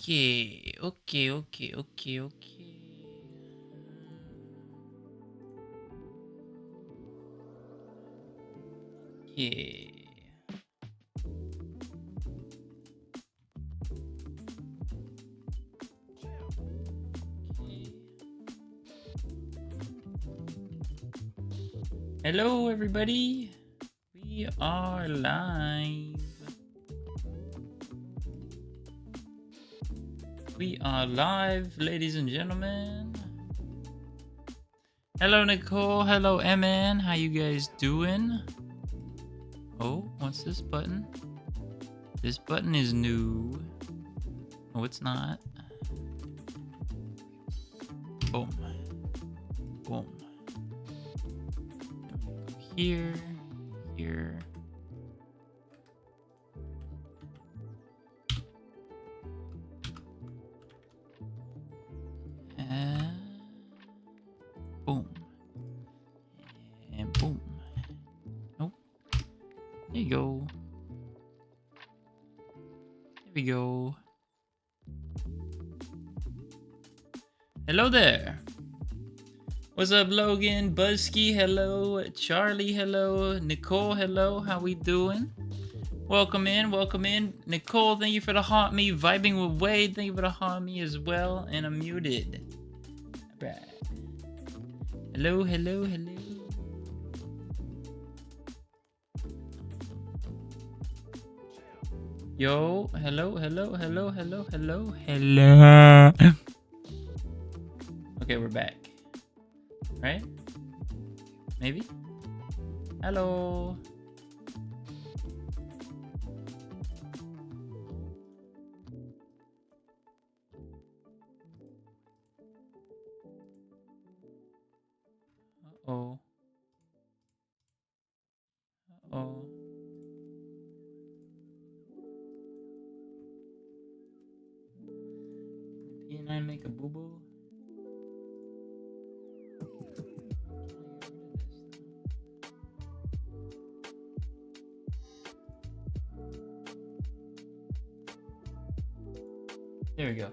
Okay, okay. Okay. Hello, everybody. We are live. We are live, ladies and gentlemen. Hello, Nicole. Hello, MN. How you guys doing? Oh, what's this button? This button is new. Oh, it's not. Boom. Boom. Here. Here. And boom. And boom. Nope. There you go. There we go. Hello there. What's up, Logan? Buzzkey, hello. Charlie, hello. Nicole, hello. How we doing? Welcome in, welcome in. Nicole, thank you for the haunt me. Vibing with Wade, thank you for the haunt me as well. And I'm muted. Right. Hello, hello, hello. Yo, hello, hello, hello, hello, hello, hello. Okay, we're back. Right? Maybe? Hello. Uh-oh. Uh-oh. P9 make a boo-boo? There we go.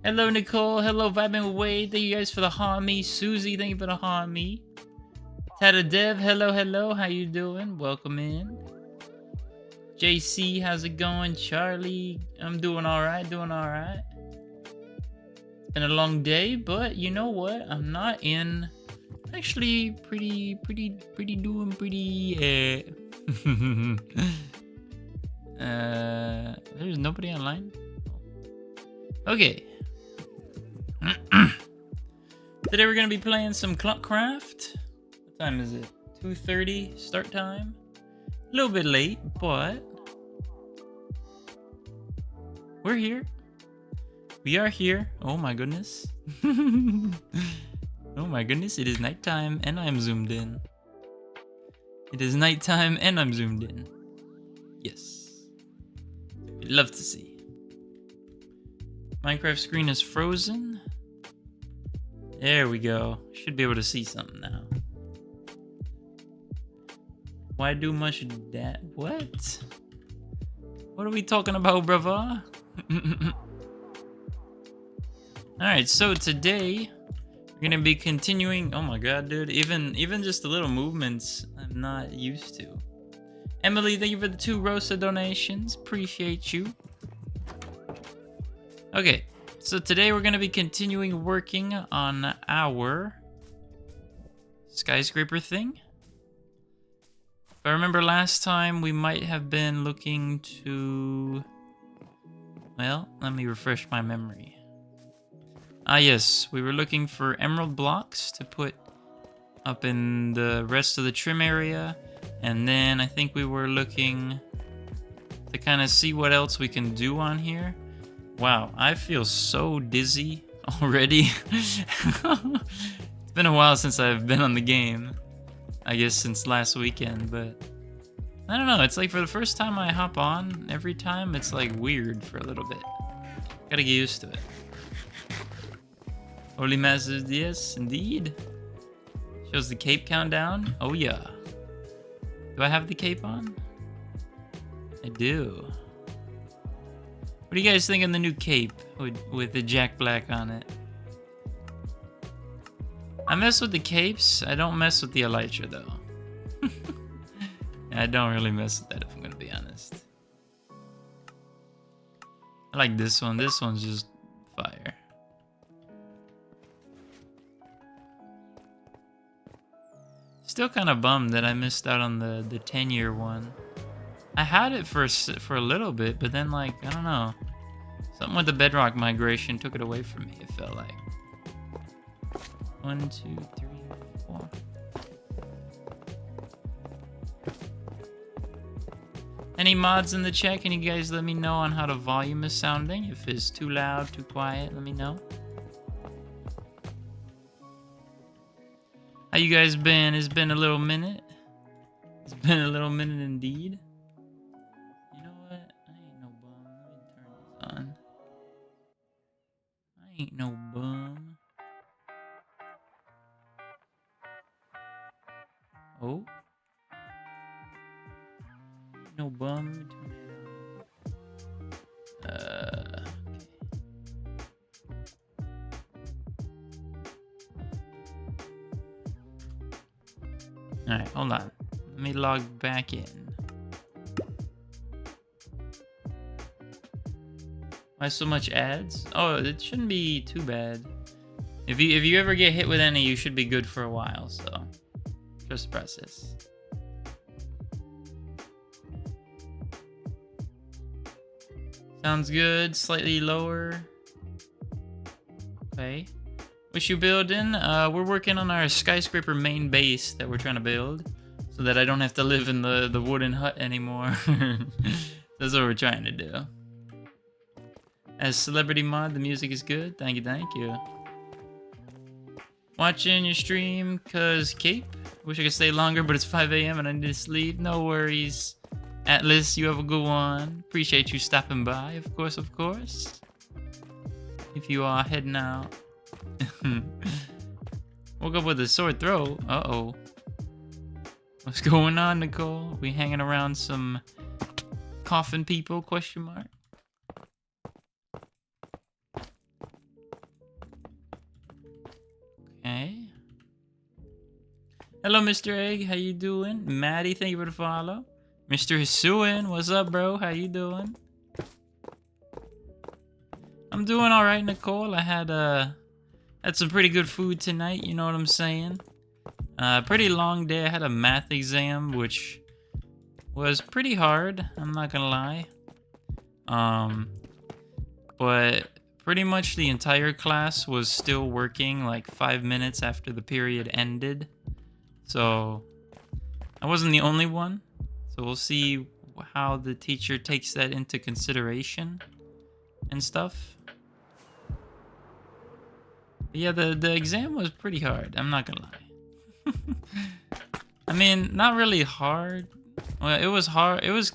Hello, Nicole. Hello, Vibing with Wade. Thank you guys for the haunt me. Susie, thank you for the haunt me. Tata Dev, hello, hello. How you doing? Welcome in. JC, how's it going? Charlie, I'm doing all right. Doing all right. It's been a long day, but you know what? I'm not in. Actually, pretty doing pretty. There's nobody online. Okay. Today we're gonna be playing some ClockCraft. What time is it? 2:30 start time. A little bit late, but we're here. We are here. Oh my goodness. Oh my goodness, it is nighttime and I'm zoomed in. It is nighttime and I'm zoomed in. Yes. We'd love to see. Minecraft screen is frozen. There we go. Should be able to see something now. Why do much that? What? What are we talking about, brava? Alright, so today we're gonna be continuing. Oh my god, dude. Even just the little movements I'm not used to. Emily, thank you for the 2 Rosa donations. Appreciate you. Okay, so today we're going to be continuing working on our skyscraper thing. If I remember last time, we might have been looking to... Well, let me refresh my memory. Ah yes, we were looking for emerald blocks to put up in the rest of the trim area. And then I think we were looking to kind of see what else we can do on here. Wow, I feel so dizzy already. It's been a while since I've been on the game. I guess since last weekend, but I don't know. It's like for the first time I hop on, every time it's like weird for a little bit. Gotta get used to it. Holy Masters, yes, indeed. Shows the cape countdown. Oh yeah. Do I have the cape on? I do. What do you guys think of the new cape with the Jack Black on it? I mess with the capes. I don't mess with the elytra though. I don't really mess with that if I'm gonna be honest. I like this one. This one's just fire. Still kind of bummed that I missed out on the 10-year one. I had it for a little bit, but then like, I don't know. Something with the bedrock migration took it away from me, it felt like. 1, 2, 3, 4. Any mods in the chat? Can you guys let me know on how the volume is sounding? If it's too loud, too quiet, let me know. How you guys been? It's been a little minute. It's been a little minute indeed. You know what? I ain't no bum. Let me turn this on. I ain't no bum. Oh. No bum. Okay. Alright, hold on. Let me log back in. Why so much ads? Oh, it shouldn't be too bad. If you ever get hit with any, you should be good for a while, so trust the process. Sounds good. Slightly lower. Okay. What you building? We're working on our skyscraper main base that we're trying to build, so that I don't have to live in the wooden hut anymore. That's what we're trying to do. As celebrity mod, the music is good. Thank you, thank you. Watching your stream, cause Cape. Wish I could stay longer, but it's 5 AM and I need to sleep. No worries. Atlas, you have a good one. Appreciate you stopping by, of course, of course. If you are heading out. Woke up with a sore throat. Uh-oh. What's going on, Nicole? We hanging around some coffin people, question mark? Okay. Hello, Mr. Egg. How you doing? Maddie, thank you for the follow. Mr. Hisuin, what's up, bro? How you doing? I'm doing all right, Nicole. I had some pretty good food tonight. You know what I'm saying? Pretty long day. I had a math exam, which was pretty hard. I'm not gonna lie. But pretty much the entire class was still working like 5 minutes after the period ended. So I wasn't the only one. So we'll see how the teacher takes that into consideration and stuff. But yeah, the exam was pretty hard. I'm not gonna lie. I mean, not really hard. Well, it was hard. It was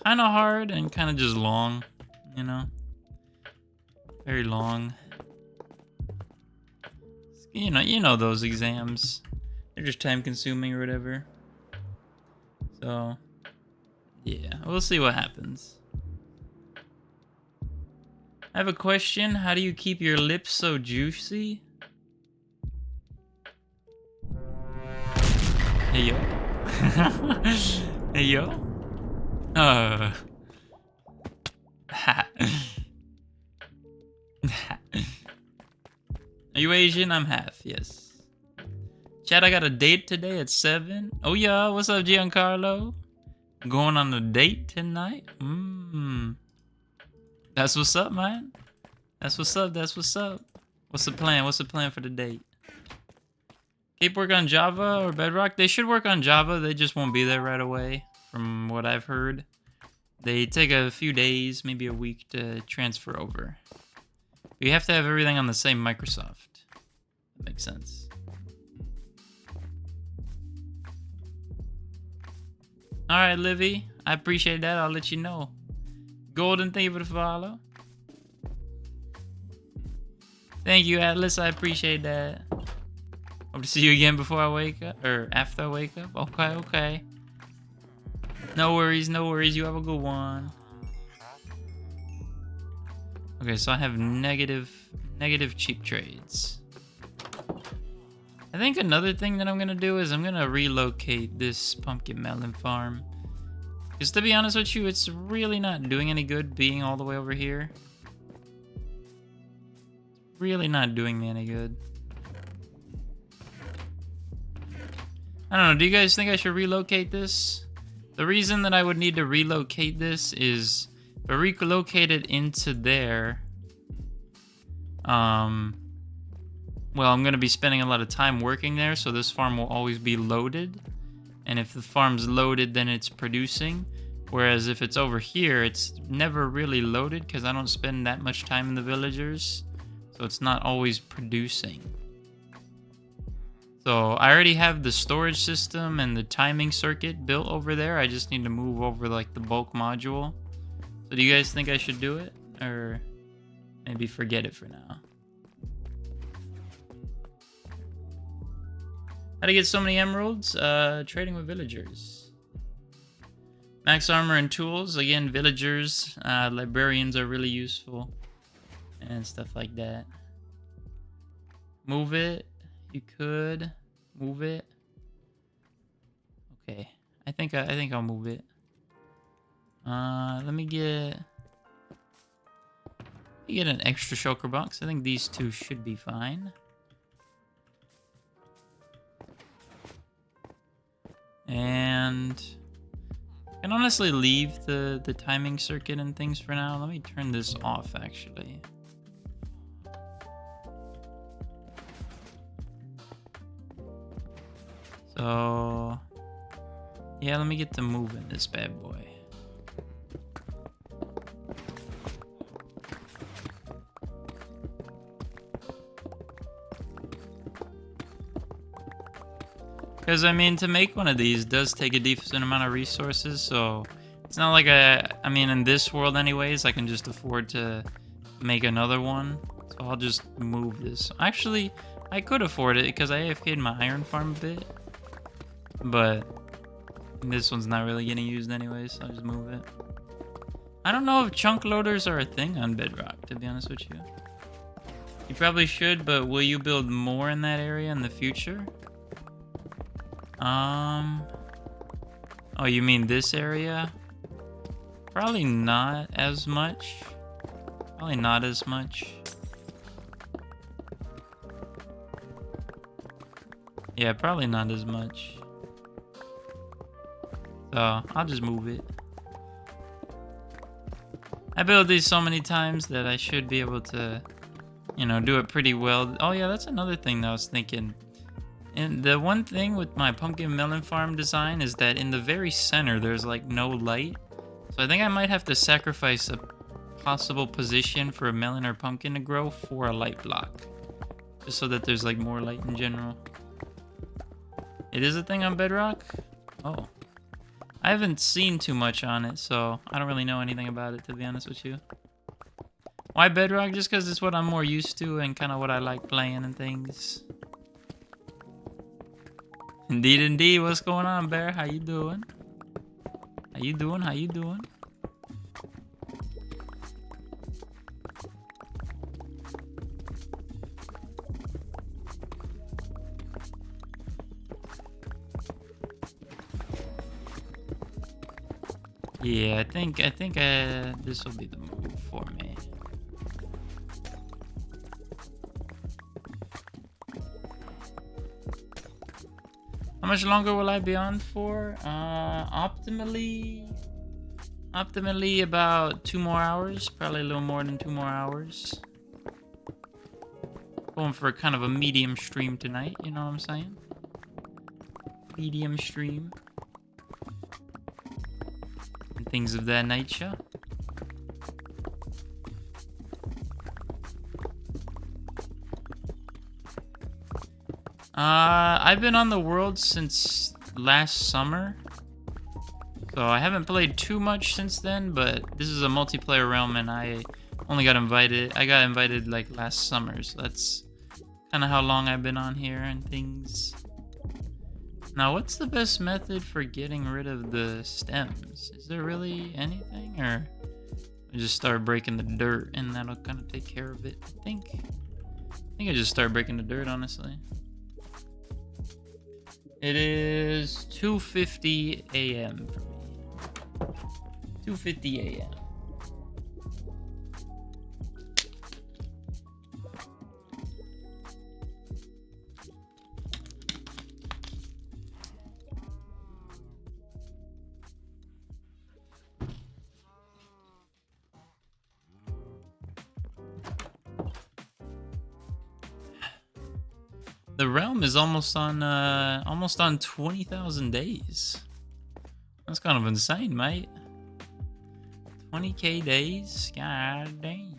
kind of hard and kind of just long, you know? Very long. You know those exams. They're just time consuming or whatever. So, yeah, we'll see what happens. I have a question. How do you keep your lips so juicy? Hey, yo. Hey, yo. Are you Asian? I'm half, yes. Chad, I got a date today at 7. Oh, yeah. What's up, Giancarlo? Going on a date tonight? That's what's up, man. That's what's up. That's what's up. What's the plan? What's the plan for the date? Keep work on Java or Bedrock? They should work on Java. They just won't be there right away, from what I've heard. They take a few days, maybe a week to transfer over. You have to have everything on the same Microsoft. That makes sense. Alright, Livy. I appreciate that. I'll let you know. Golden, thank you for the follow. Thank you, Atlas. I appreciate that. Hope to see you again before I wake up. Or after I wake up. Okay, okay. No worries, no worries. You have a good one. Okay, so I have negative cheap trades. I think another thing that I'm gonna do is I'm gonna relocate this pumpkin melon farm. Because to be honest with you, it's really not doing any good being all the way over here. It's really not doing me any good. I don't know, do you guys think I should relocate this? The reason that I would need to relocate this is if I relocate it into there, well, I'm going to be spending a lot of time working there, so this farm will always be loaded. And if the farm's loaded, then it's producing. Whereas if it's over here, it's never really loaded because I don't spend that much time in the villagers. So it's not always producing. So I already have the storage system and the timing circuit built over there. I just need to move over like the bulk module. So do you guys think I should do it? Or maybe forget it for now? How to get so many emeralds? Trading with villagers. Max armor and tools. Again, villagers, librarians are really useful. And stuff like that. Move it. You could move it. Okay. I think I'll move it. Let me get an extra shulker box. I think these two should be fine. And I can honestly leave the timing circuit and things for now. Let me turn this off actually. So yeah, let me get to moving this bad boy. Because, I mean, to make one of these does take a decent amount of resources, so it's not like I mean, in this world anyways, I can just afford to make another one. So I'll just move this. Actually, I could afford it because I AFK'd my iron farm a bit. But this one's not really getting used anyways, so I'll just move it. I don't know if chunk loaders are a thing on Bedrock, to be honest with you. You probably should, but will you build more in that area in the future? Oh, you mean this area? Probably not as much. Probably not as much. Yeah, probably not as much. So, I'll just move it. I built these so many times that I should be able to, you know, do it pretty well. Oh yeah, that's another thing that I was thinking. And the one thing with my pumpkin melon farm design is that in the very center, there's like no light. So I think I might have to sacrifice a possible position for a melon or pumpkin to grow for a light block. Just so that there's like more light in general. It is a thing on Bedrock? Oh. I haven't seen too much on it, so I don't really know anything about it, to be honest with you. Why Bedrock? Just because it's what I'm more used to and kind of what I like playing and things. Indeed, indeed. What's going on, Bear? How you doing? How you doing? How you doing? Yeah, I think this will be the move for me. How much longer will I be on for? Optimally about 2 more hours. Probably a little more than 2 more hours. Going for kind of a medium stream tonight, you know what I'm saying? Medium stream. And things of that nature. I've been on the world since last summer. So I haven't played too much since then, but this is a multiplayer realm and I only got invited. I got invited like last summer, so that's kind of how long I've been on here and things. Now, what's the best method for getting rid of the stems? Is there really anything, or I just start breaking the dirt and that'll kind of take care of it? I think I just start breaking the dirt, honestly. It is 2:50 a.m. for me. 2:50 a.m. The realm is almost on 20,000 days. That's kind of insane, mate. 20k days? God dang.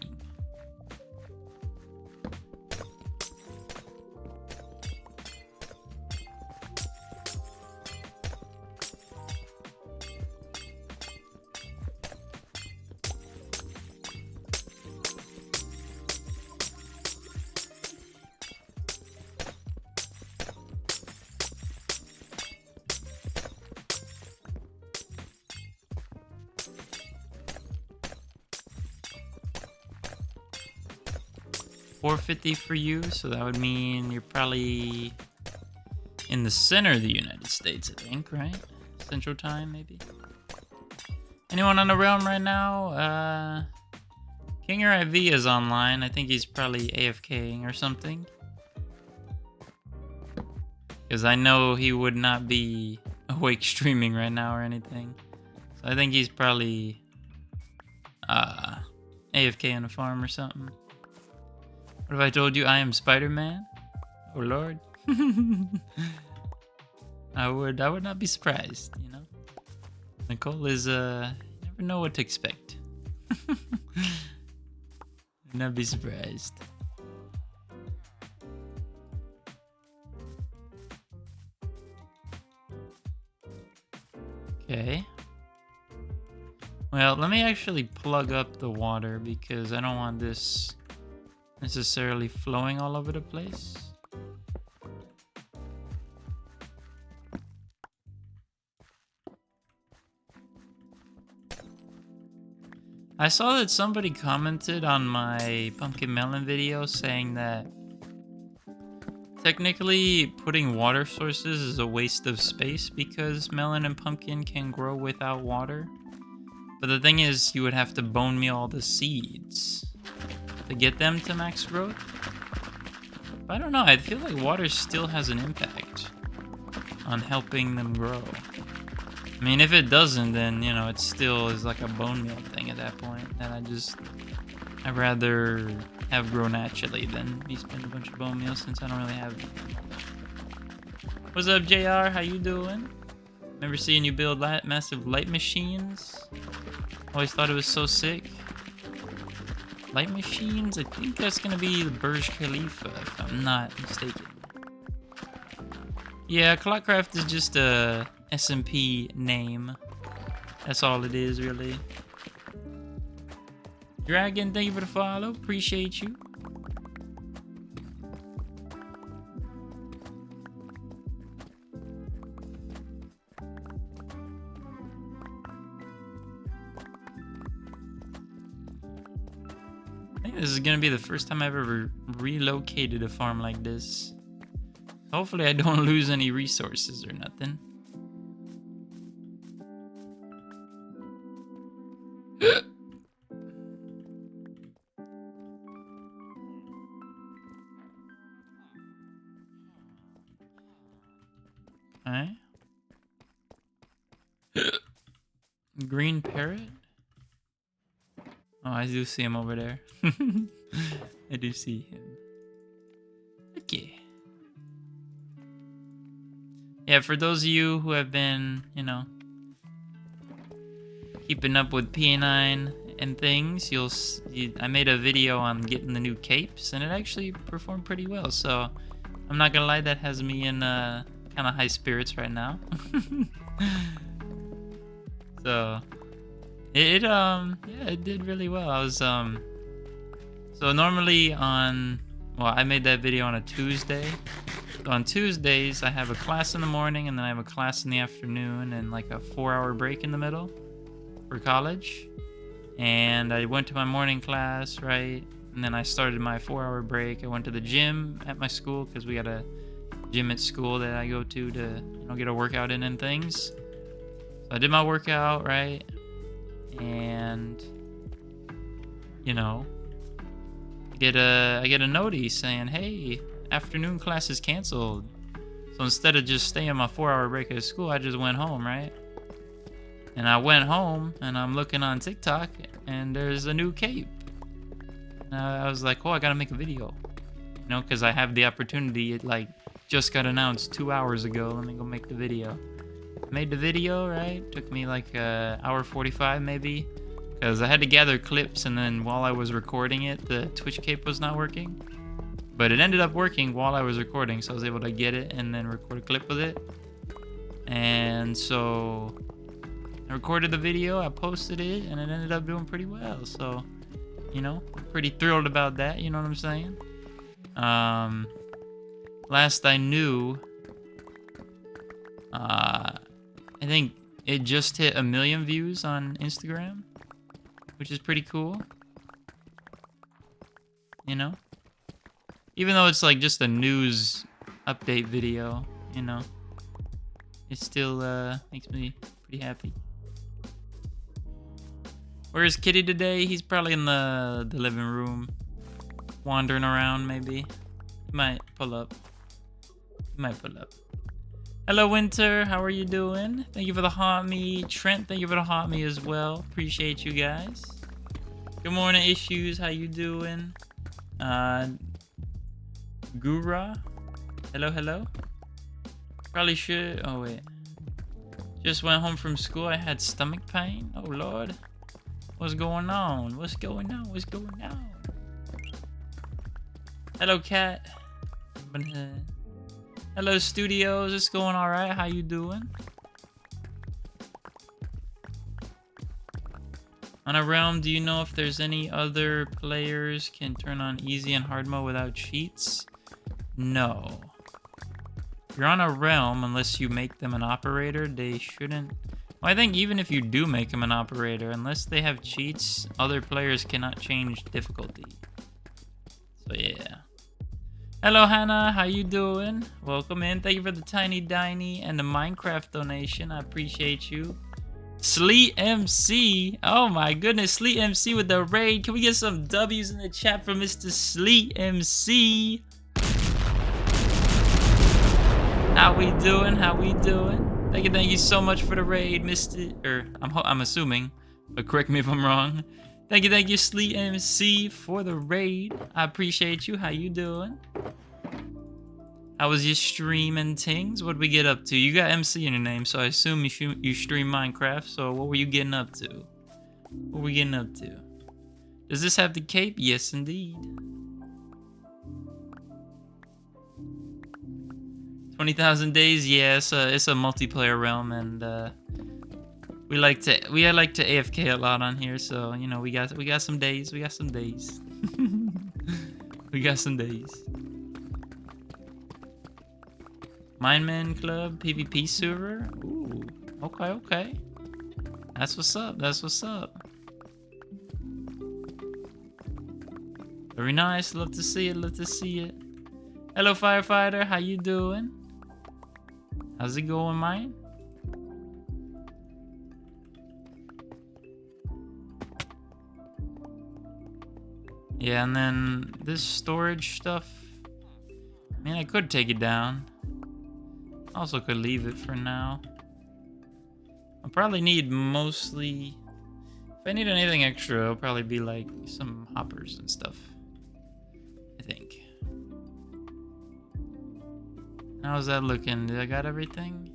$4.50 for you, so that would mean you're probably in the center of the United States, I think, right? Central time, maybe. Anyone on the realm right now? Kinger IV is online. I think he's probably AFKing or something. Because I know he would not be awake streaming right now or anything. So I think he's probably AFK on a farm or something. What if I told you I am Spider-Man? Oh Lord. I would not be surprised, you know? Nicole is you never know what to expect. Would not be surprised. Okay. Well, let me actually plug up the water because I don't want this necessarily flowing all over the place. I saw that somebody commented on my pumpkin melon video saying that technically putting water sources is a waste of space because melon and pumpkin can grow without water. But the thing is, you would have to bone meal all the seeds to get them to max growth. But I don't know, I feel like water still has an impact on helping them grow. I mean, if it doesn't, then, you know, it still is like a bone meal thing at that point. And I'd rather have grow naturally than me spend a bunch of bone meal since I don't really have. What's up, JR? How you doing? Remember seeing you build massive light machines? Always thought it was so sick. Light machines? I think that's gonna be the Burj Khalifa, if I'm not mistaken. Yeah, ClockCraft is just a SMP name. That's all it is, really. Dragon, thank you for the follow. Appreciate you. I think this is gonna be the first time I've ever relocated a farm like this. Hopefully I don't lose any resources or nothing. Okay. Green parrot? Oh, I do see him over there. I do see him. Okay. Yeah, for those of you who have been, you know, keeping up with P9 and things, I made a video on getting the new capes, and it actually performed pretty well. So I'm not gonna lie, that has me in kind of high spirits right now. So yeah, it did really well. I was so normally I made that video on a Tuesday, So on Tuesdays, I have a class in the morning, and then I have a class in the afternoon, and like a 4-hour break in the middle for college. And I went to my morning class, right? And then I started my 4-hour break. I went to the gym at my school because we got a gym at school that I go to get a workout in and things. So I did my workout, right? And I get a notice saying, "Hey, afternoon class is canceled." So instead of just staying my 4-hour break at school, I just went home, right? And I went home and I'm looking on TikTok and there's a new cape. And I was like, "Oh, I gotta make a video," because I have the opportunity. It like just got announced 2 hours ago. Let me go make the video. Made the video, right? Took me like hour 45 maybe, because I had to gather clips, and then while I was recording it, the Twitch cape was not working. But it ended up working while I was recording, so I was able to get it and then record a clip with it. And so I recorded the video, I posted it, and it ended up doing pretty well. So, pretty thrilled about that, you know what I'm saying? Last I knew, I think it just hit 1 million views on Instagram, which is pretty cool. Even though it's like just a news update video, it still makes me pretty happy. Where's Kitty today? He's probably in the living room, wandering around maybe. He might pull up. Hello, Winter. How are you doing? Thank you for the hot me. Trent, thank you for the hot me as well. Appreciate you guys. Good morning, Issues. How you doing? Gura. Hello. Probably should. Oh, wait. Just went home from school. I had stomach pain. Oh, Lord. What's going on? Hello, Cat. Hello, Studios. It's going all right. How you doing? On a realm, do you know if there's any other players can turn on easy and hard mode without cheats? No. If you're on a realm, unless you make them an operator, they shouldn't. Well, I think even if you do make them an operator, unless they have cheats, other players cannot change difficulty. So yeah. Hello, Hannah. How you doing? Welcome in. Thank you for the Tiny Diny and the Minecraft donation. I appreciate you. Sleet MC. Oh my goodness, Sleet MC with the raid. Can we get some W's in the chat for Mr. Sleet MC? How we doing? Thank you so much for the raid, Mr. I'm assuming, but correct me if I'm wrong. Thank you, Sleet MC, for the raid. I appreciate you. How you doing? How was your stream and things? What did we get up to? You got MC in your name, so I assume you stream Minecraft. So what were you getting up to? Does this have the cape? Yes, indeed. 20,000 days. Yeah, it's a multiplayer realm, and we like to AFK a lot on here. So we got some days. We got some days. Mineman Club PvP server. Ooh, okay. That's what's up. Very nice. Love to see it. Hello, Firefighter. How you doing? How's it going, mine? Yeah, and then this storage stuff. I mean, I could take it down. Also could leave it for now. I'll probably need mostly... If I need anything extra, it'll probably be like some hoppers and stuff. I think. How's that looking? Did I got everything?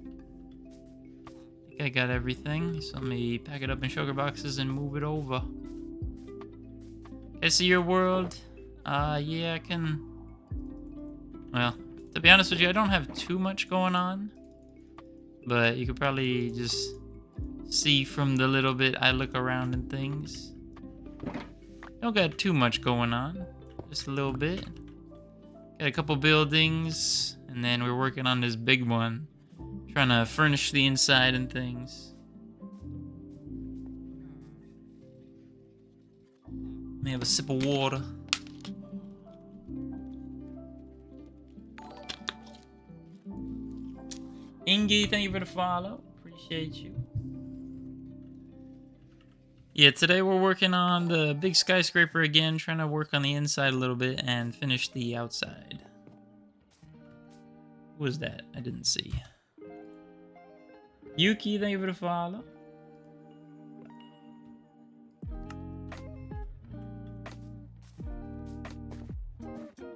I think I got everything. So let me pack it up in sugar boxes and move it over. Okay, so your world. Yeah, I can... Well, to be honest with you, I don't have too much going on. But you could probably just see from the little bit I look around and things. Don't got too much going on. Just a little bit. Got a couple buildings, and then we're working on this big one. Trying to furnish the inside and things. Let me have a sip of water. Ingy, thank you for the follow. Appreciate you. Yeah, today we're working on the big skyscraper again, trying to work on the inside a little bit and finish the outside. Who was that? I didn't see. Yuki, thank you for the follow.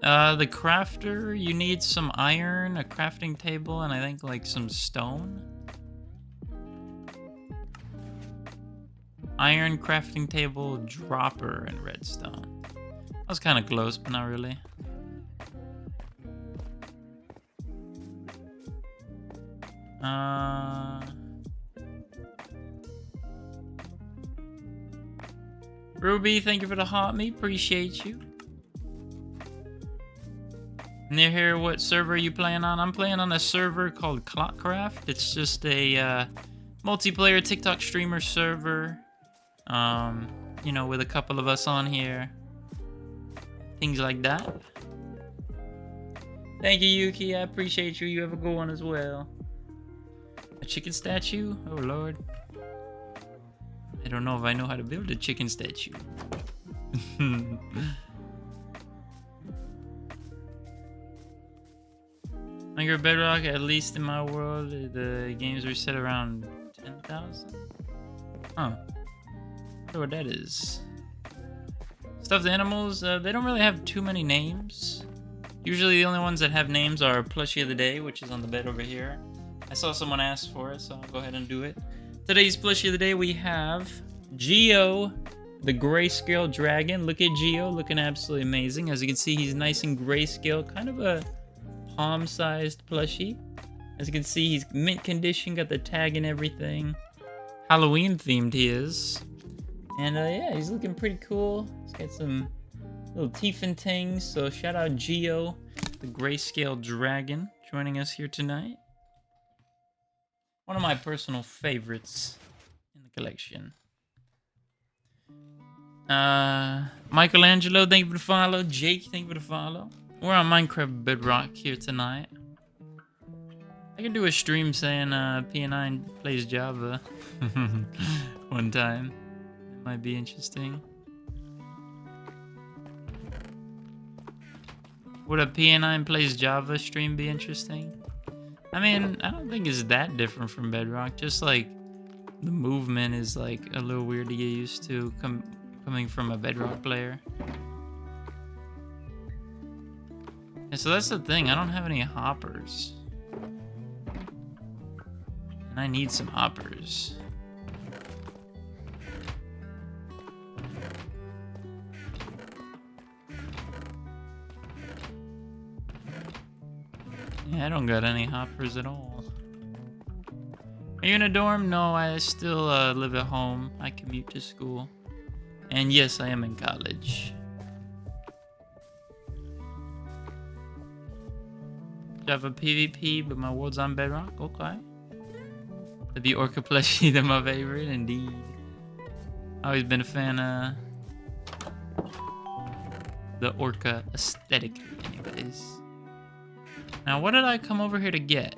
The crafter, you need some iron, a crafting table, and I think like some stone. Iron, crafting table, dropper, and redstone. I was kind of close, but not really. Ruby, thank you for the hot meat. Appreciate you. Near here, what server are you playing on? I'm playing on a server called ClockCraft. It's just a multiplayer TikTok streamer server. You know, with a couple of us on here. Things like that. Thank you, Yuki. I appreciate you. You have a good one as well. A chicken statue? Oh, Lord. I don't know if I know how to build a chicken statue. Minecraft Bedrock, at least in my world, the games are set around 10,000. Huh. I wonder what that is. Stuffed animals, they don't really have too many names. Usually the only ones that have names are Plushie of the Day, which is on the bed over here. I saw someone ask for it, so I'll go ahead and do it. Today's Plushie of the Day, we have Geo, the grayscale dragon. Look at Geo, looking absolutely amazing. As you can see, he's nice and grayscale, kind of a palm-sized plushie. As you can see, he's mint condition, got the tag and everything. Halloween themed he is. And yeah, he's looking pretty cool. He's got some little teeth and things. So shout out Geo, the grayscale dragon, joining us here tonight. One of my personal favorites in the collection. Michelangelo, thank you for the follow. Jake, thank you for the follow. We're on Minecraft Bedrock here tonight. I can do a stream saying P9 plays Java one time. It might be interesting. Would a P9 plays Java stream be interesting? I mean, I don't think it's that different from Bedrock. Just like the movement is like a little weird to get used to coming from a Bedrock player. And so that's the thing. I don't have any hoppers. And I need some hoppers. Yeah, I don't got any hoppers at all. Are you in a dorm? No, I still live at home. I commute to school. And yes, I am in college. Java PvP, but my world's on Bedrock. Okay. The Orca plushie, they're my favorite, indeed. Always been a fan of the Orca aesthetic, anyways. Now, what did I come over here to get?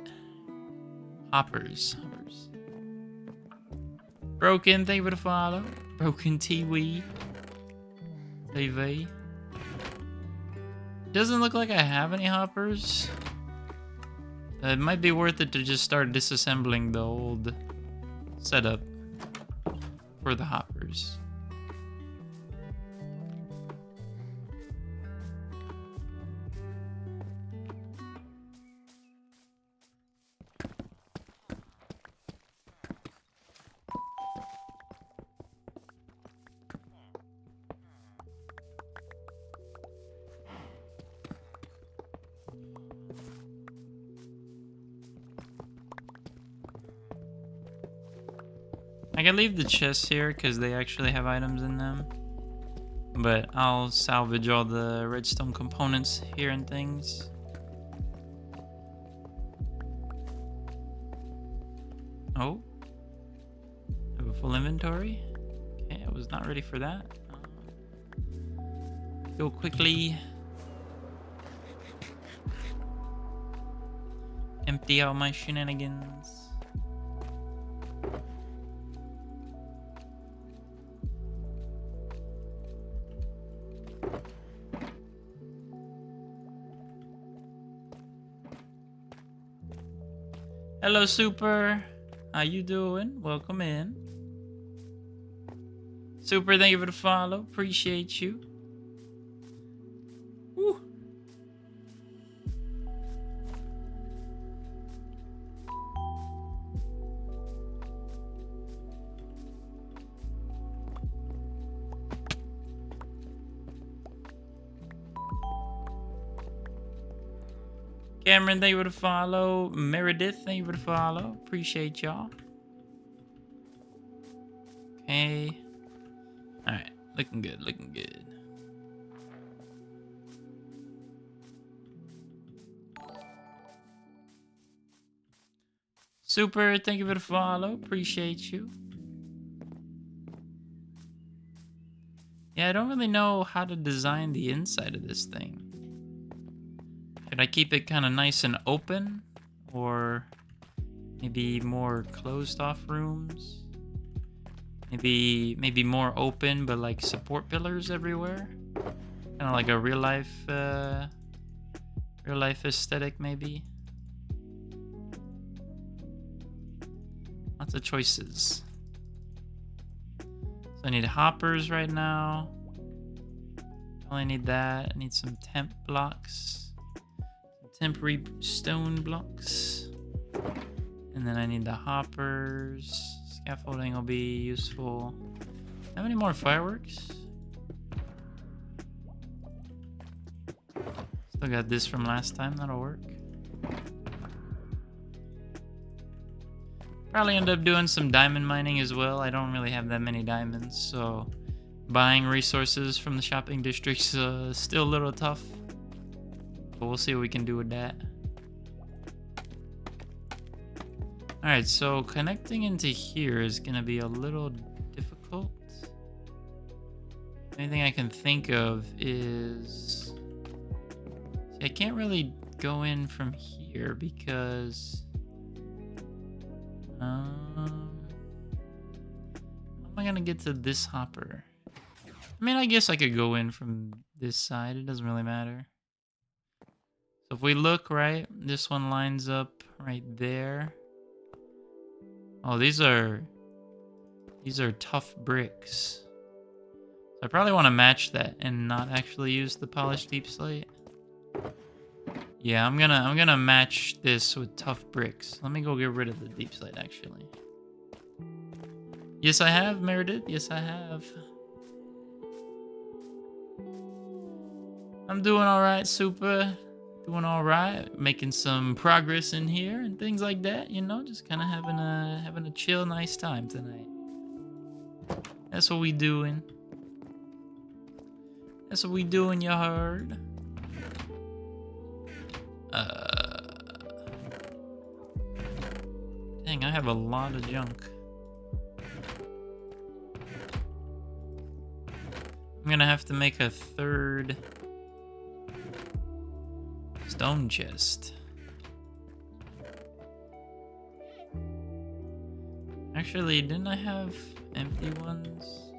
Hoppers. Broken, thank you for the follow. Broken TV. TV. Doesn't look like I have any hoppers. It might be worth it to just start disassembling the old setup for the hoppers. I can leave the chests here because they actually have items in them. But I'll salvage all the redstone components here and things. Oh. I have a full inventory. Okay, I was not ready for that. Go quickly. Empty out my shenanigans. Hello, Super. How you doing? Welcome in. Super, thank you for the follow. Appreciate you. Woo. Cameron, thank you for the follow. Meredith, thank you for the follow. Appreciate y'all. Okay. Alright. Looking good, looking good. Super, thank you for the follow. Appreciate you. Yeah, I don't really know how to design the inside of this thing. Should I keep it kind of nice and open? Or maybe more closed off rooms? Maybe more open, but like support pillars everywhere? Kind of like a real life aesthetic, maybe? Lots of choices. So I need hoppers right now. Only need that. I need some temp blocks. Temporary stone blocks. And then I need the hoppers. Scaffolding will be useful. Have any more fireworks? Still got this from last time. That'll work. Probably end up doing some diamond mining as well. I don't really have that many diamonds, so buying resources from the shopping district's still a little tough. But we'll see what we can do with that. Alright, so connecting into here is going to be a little difficult. The only thing I can think of is... See, I can't really go in from here because... how am I going to get to this hopper? I mean, I guess I could go in from this side. It doesn't really matter. So if we look, right, this one lines up right there. Oh, these are tough bricks. So I probably want to match that and not actually use the polished deep slate. Yeah, I'm gonna match this with tough bricks. Let me go get rid of the deep slate actually. Yes, I have, Meredith. Yes, I have. I'm doing all right, Super. Doing all right, making some progress in here and things like that. You know, just kind of having a chill, nice time tonight. That's what we doing. That's what we doing. You heard? Dang, I have a lot of junk. I'm gonna have to make a third stone chest. Actually, didn't I have empty ones?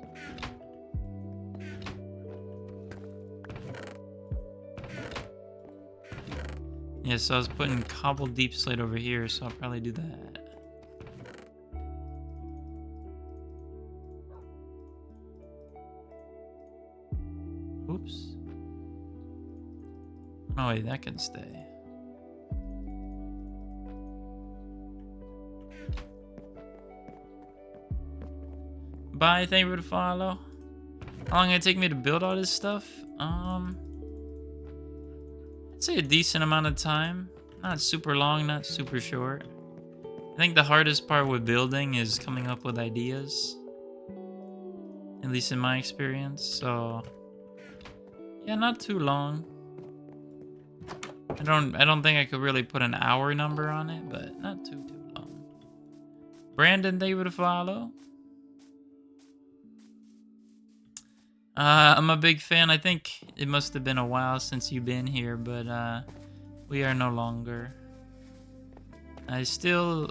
Yeah, so I was putting cobbled deep slate over here, so I'll probably do that. Oops. Oh wait, that can stay. Bye, thank you for the follow. How long did it take me to build all this stuff? I'd say a decent amount of time. Not super long, not super short. I think the hardest part with building is coming up with ideas. At least in my experience, so Yeah, not too long. I don't think I could really put an hour number on it, but not too long. Brandon, thank you for the follow. I'm a big fan. I think it must have been a while since you've been here, but we are no longer. I still,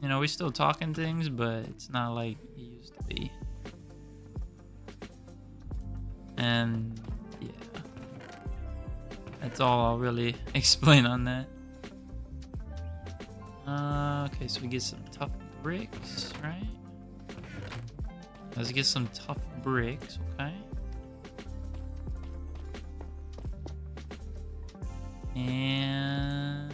you know, we still talking things, but it's not like it used to be. And yeah, that's all I'll really explain on that. Okay, so we get some tough bricks, right? Let's get some tough bricks, okay? And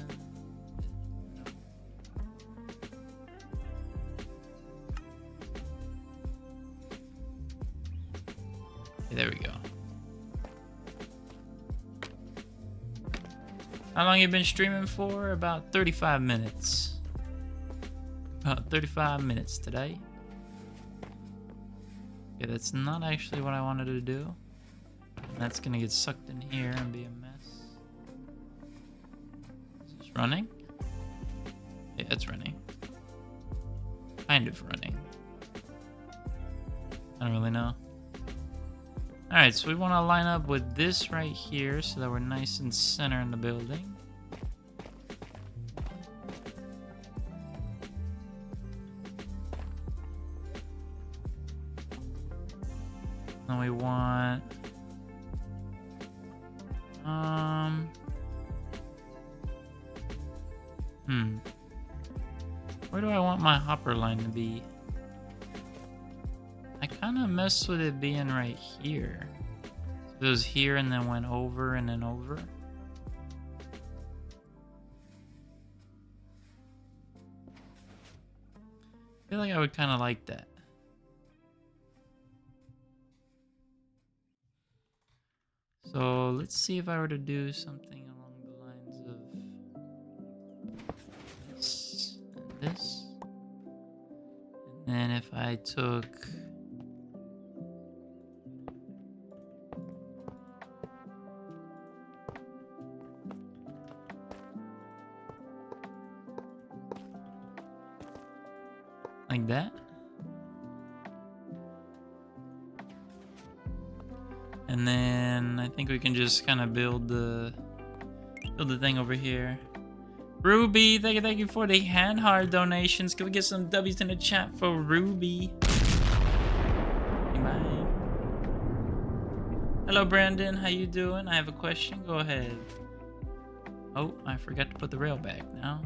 okay, there we go. How long you been streaming for? About 35 minutes. About 35 minutes today. Okay, that's not actually what I wanted to do. That's gonna get sucked in here and be a mess. Is this running? Yeah, it's running. Kind of running. I don't really know. Alright, so we want to line up with this right here so that we're nice and center in the building. Then we want where do I want my hopper line to be? I kind of messed with it being right here. So it was here and then went over and then over. I feel like I would kind of like that. So let's see if I were to do something along the lines of this and this. And then if I took like that. And then I think we can just kind of build the thing over here. Ruby, thank you for the hand hard donations. Can we get some W's in the chat for Ruby? Bye. Hello Brandon, how you doing? I have a question. Go ahead. Oh, I forgot to put the rail back now.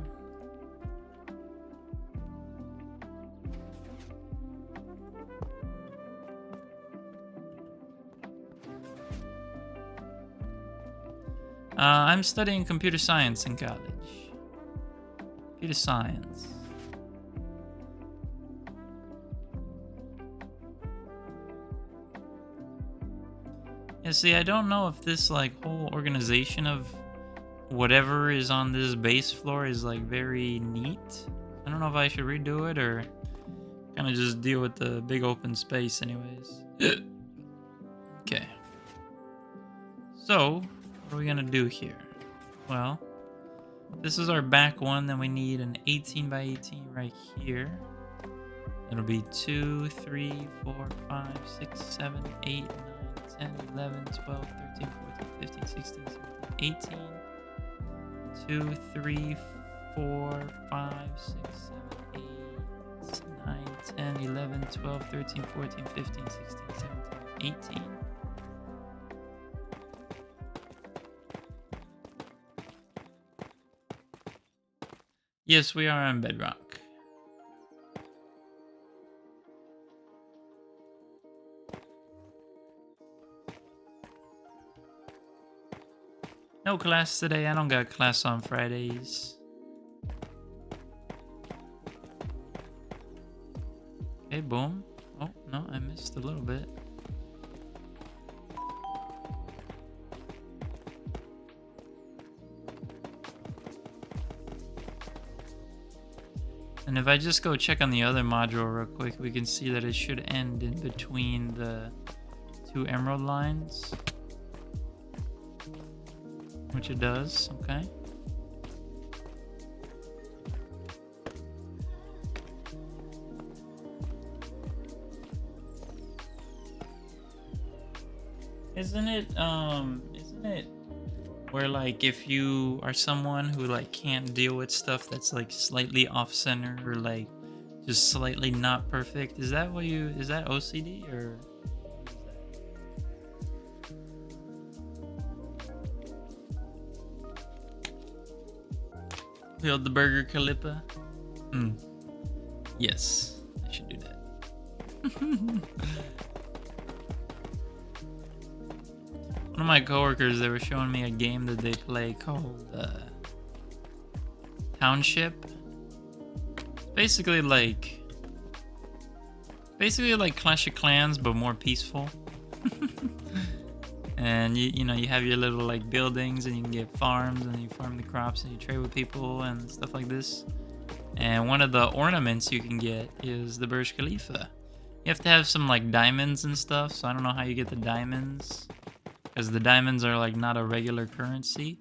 I'm studying computer science in college. Computer science. Yeah, see, I don't know if this like whole organization of whatever is on this base floor is like very neat. I don't know if I should redo it or kind of just deal with the big open space anyways. Okay. So, what are we gonna do here? Well, this is our back one, then we need an 18 by 18 right here. It'll be 2, 3, 4, 5, 6, 7, 8, 9, 10, 11, 12, 13, 14, 15, 16, 17, 18. 2, 3, 4, 5, 6, 7, 8, 9, 10, 11, 12, 13, 14, 15, 16, 17, 18. Yes, we are on Bedrock. No class today. I don't got class on Fridays. Okay, boom. Oh, no, I missed a little bit. And if I just go check on the other module real quick, we can see that it should end in between the two emerald lines. which it does. Okay. Isn't it where like if you are someone who like can't deal with stuff that's like slightly off center or like just slightly not perfect, is that OCD or build the burger Calippa? Yes, I should do that. One of my coworkers, they were showing me a game that they play called Township. Basically like Clash of Clans, but more peaceful. And you know, you have your little like buildings, and you can get farms, and you farm the crops, and you trade with people and stuff like this. And one of the ornaments you can get is the Burj Khalifa. You have to have some like diamonds and stuff, so I don't know how you get the diamonds, because the diamonds are like not a regular currency,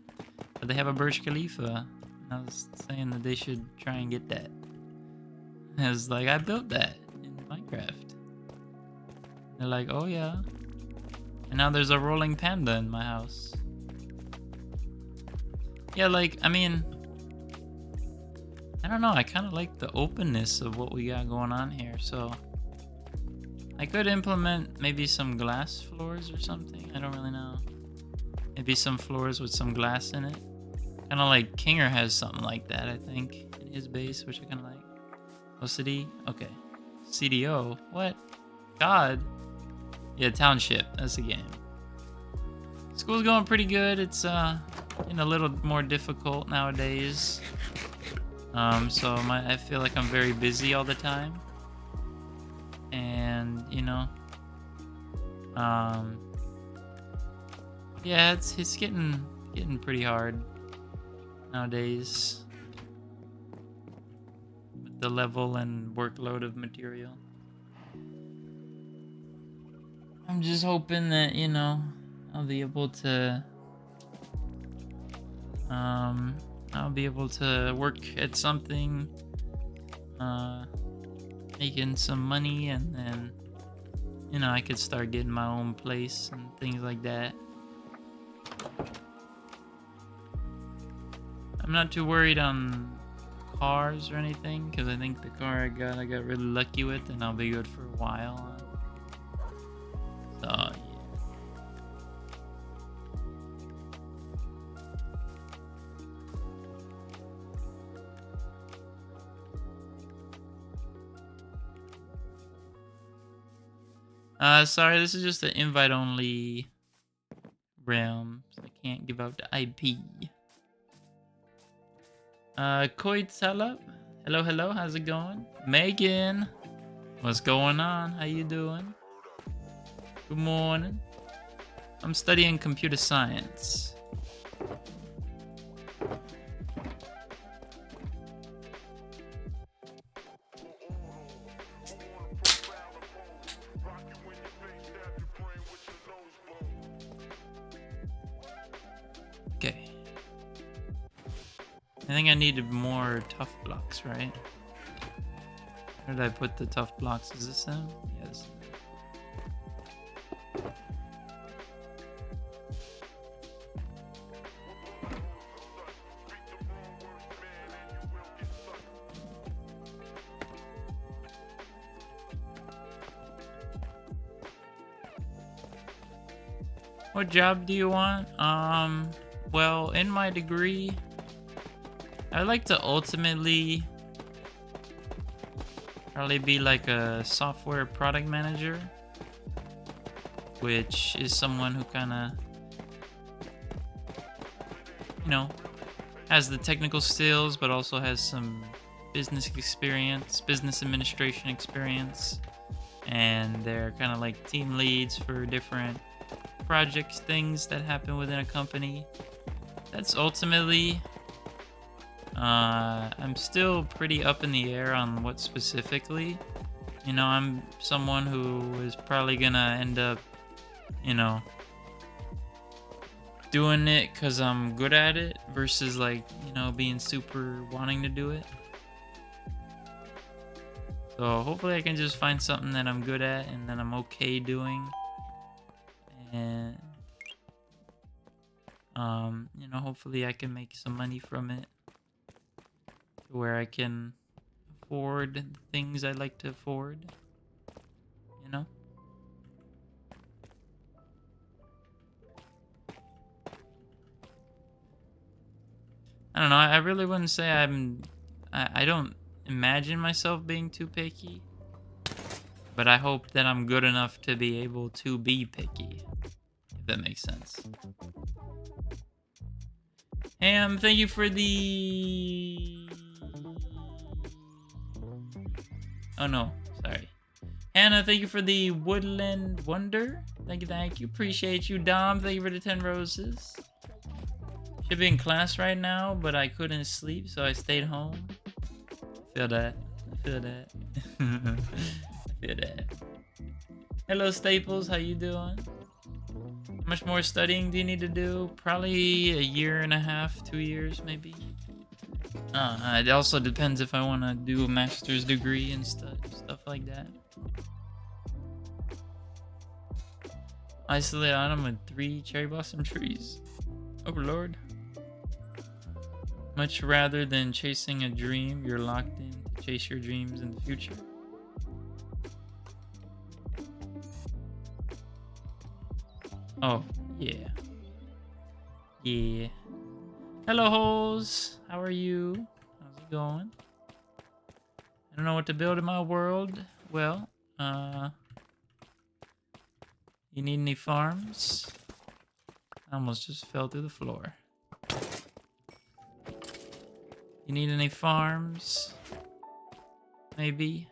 but they have a Burj Khalifa. I was saying that they should try and get that. I was like, I built that in Minecraft. They're like, oh yeah. And now there's a rolling panda in my house. Yeah, like, I mean, I don't know, I kind of like the openness of what we got going on here, so I could implement maybe some glass floors or something. I don't really know. Maybe some floors with some glass in it. Kind of like Kinger has something like that, I think, in his base, which I kind of like. OCD? Okay. CDO? What? God? Yeah, Township. That's the game. School's going pretty good. It's getting a little more difficult nowadays. So I feel like I'm very busy all the time. And, you know, yeah, it's getting pretty hard nowadays with the level and workload of material. I'm just hoping that, you know, I'll be able to work at something, making some money, and then, you know, I could start getting my own place and things like that. I'm not too worried on cars or anything, because I think the car I got really lucky with, and I'll be good for a while. So, yeah. Sorry, this is just an invite-only realm, so I can't give out the IP. Koit Salab, hello, how's it going? Megan, what's going on? How you doing? Good morning. I'm studying computer science. Okay. I think I needed more tough blocks, right? Where did I put the tough blocks? Is this them? Yes. What job do you want? Well, in my degree, I'd like to ultimately probably be like a software product manager, which is someone who kind of, you know, has the technical skills, but also has some business experience, business administration experience, and they're kind of like team leads for different projects, things that happen within a company. That's ultimately, I'm still pretty up in the air on what specifically. You know, I'm someone who is probably gonna end up, you know, doing it because I'm good at it versus like, you know, being super wanting to do it. So hopefully I can just find something that I'm good at and that I'm okay doing. And, you know, hopefully I can make some money from it to where I can afford the things I like to afford, you know? I don't know. I really wouldn't say I don't imagine myself being too picky. But I hope that I'm good enough to be able to be picky. If that makes sense. Ham, thank you for the... Oh no, sorry. Hannah, thank you for the Woodland Wonder. Thank you, thank you. Appreciate you. Dom, thank you for the 10 roses. Should be in class right now, but I couldn't sleep, so I stayed home. I feel that. I feel that. I feel that. Hello, Staples. How you doing? How much more studying do you need to do? Probably a year and a half, 2 years, maybe. It also depends if I want to do a master's degree and stuff like that. Isolate autumn with 3 cherry blossom trees. Oh Lord. Much rather than chasing a dream, you're locked in to chase your dreams in the future. Oh, yeah. Yeah. Hello, hoes. How are you? How's it going? I don't know what to build in my world. Well, you need any farms? I almost just fell through the floor. You need any farms? Maybe?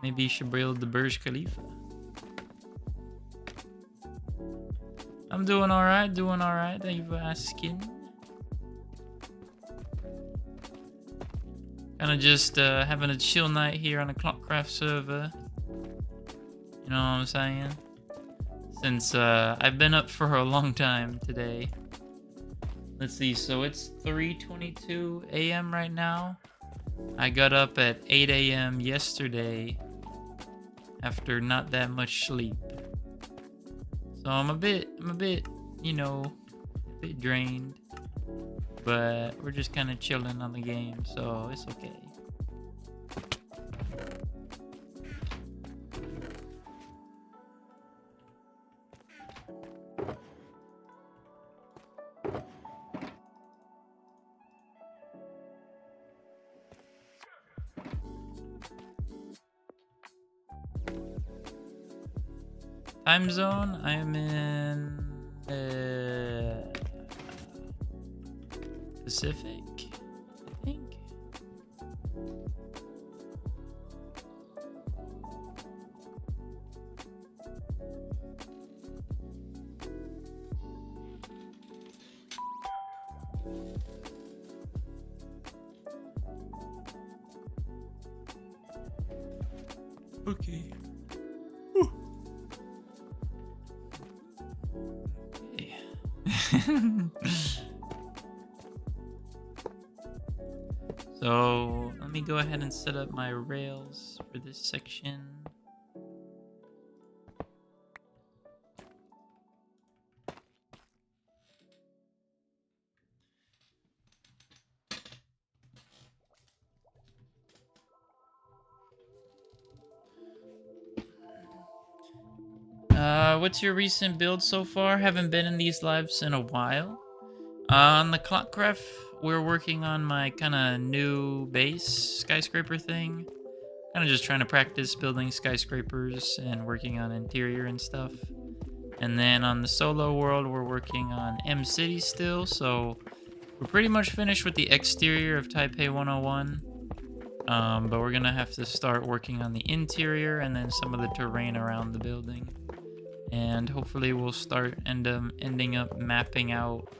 Maybe you should build the Burj Khalifa. I'm doing alright, doing alright. Thank you for asking. Kinda just having a chill night here on the ClockCraft server. You know what I'm saying? Since I've been up for a long time today. Let's see, so it's 3:22 a.m. right now. I got up at 8 a.m. yesterday after not that much sleep. So I'm a bit, you know, a bit drained. But we're just kind of chilling on the game, so it's okay. Time zone, I am in Pacific, I think. Okay. So let me go ahead and set up my rails for this section. What's your recent build so far? Haven't been in these lives in a while. On the ClockCraft, we're working on my kind of new base skyscraper thing. Kind of just trying to practice building skyscrapers and working on interior and stuff. And then on the solo world, we're working on M City still. So we're pretty much finished with the exterior of Taipei 101. But we're gonna have to start working on the interior and then some of the terrain around the building. And hopefully we'll start ending up mapping out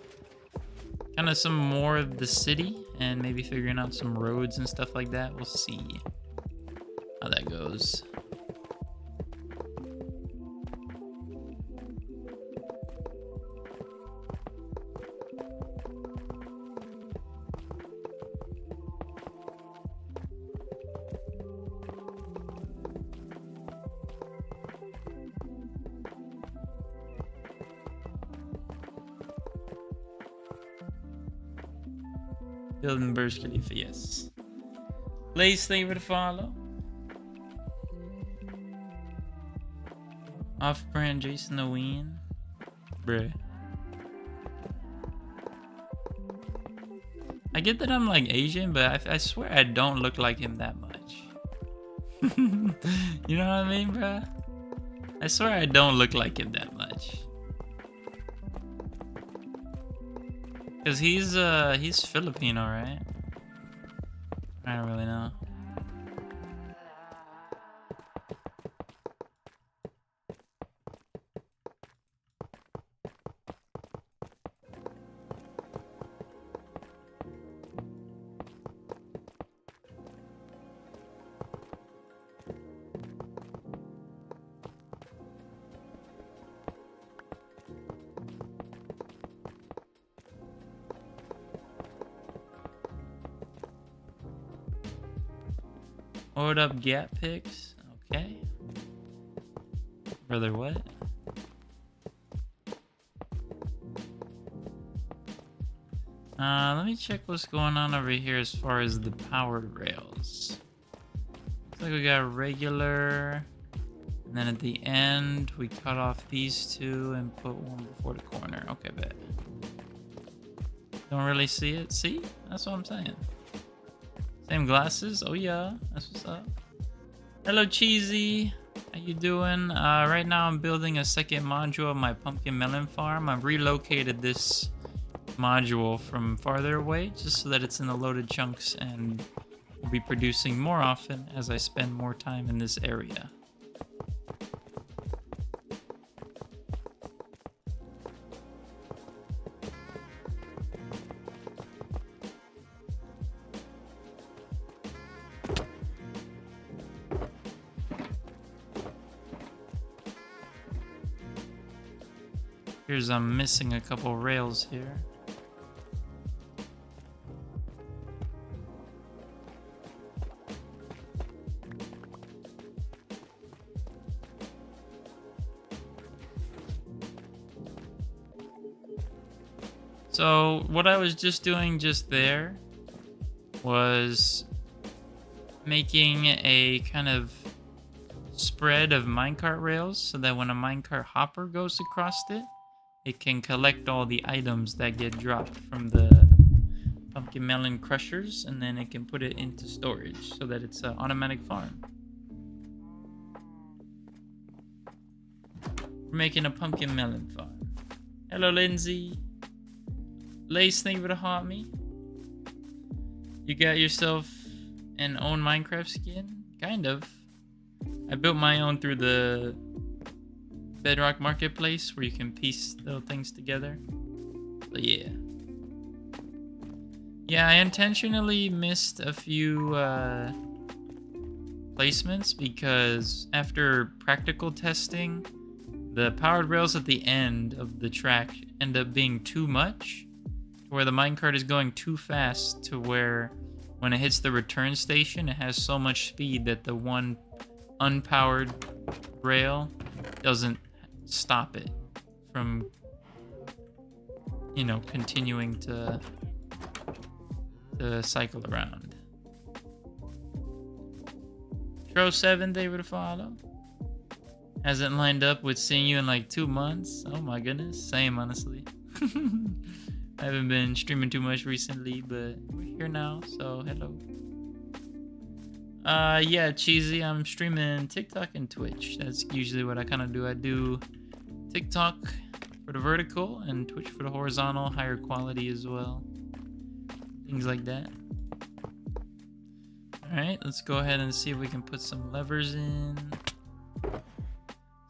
kind of some more of the city and maybe figuring out some roads and stuff like that. We'll see how that goes. Building Burj Khalifa, yes. Lace, thank you for the follow. Off-brand Jason Owen. Bruh. I get that I'm like Asian, but I swear I don't look like him that much. You know what I mean, bruh? I swear I don't look like him that much. Cause he's Filipino, right? I don't really know. Hold up gap picks. Okay. Brother, what? Let me check what's going on over here as far as the powered rails. Looks like we got regular, and then at the end we cut off these two and put one before the corner. Okay, bet. Don't really see it. See? That's what I'm saying. Same glasses? Oh yeah, that's what's up. Hello Cheesy, how you doing? Right now I'm building a second module of my pumpkin melon farm. I've relocated this module from farther away just so that it's in the loaded chunks and will be producing more often as I spend more time in this area. Here's I'm missing a couple rails here. So what I was just doing just there was making a kind of spread of minecart rails so that when a minecart hopper goes across it, it can collect all the items that get dropped from the pumpkin melon crushers, and then it can put it into storage so that it's an automatic farm. We're making a pumpkin melon farm. Hello, Lindsay. Lace, thank you for the hot me. You got yourself an own Minecraft skin? Kind of. I built my own through the Bedrock Marketplace where you can piece little things together. But yeah. Yeah, I intentionally missed a few placements because after practical testing, the powered rails at the end of the track end up being too much, where the minecart is going too fast to where when it hits the return station, it has so much speed that the one unpowered rail doesn't stop it from, you know, continuing to cycle around. Tro7, they would follow. Hasn't lined up with seeing you in like 2 months. Oh my goodness. Same, honestly. I haven't been streaming too much recently, but we're here now, so hello. Yeah, Cheesy, I'm streaming TikTok and Twitch. That's usually what I kind of do. I do TikTok for the vertical and Twitch for the horizontal, higher quality as well. Things like that. Alright, let's go ahead and see if we can put some levers in.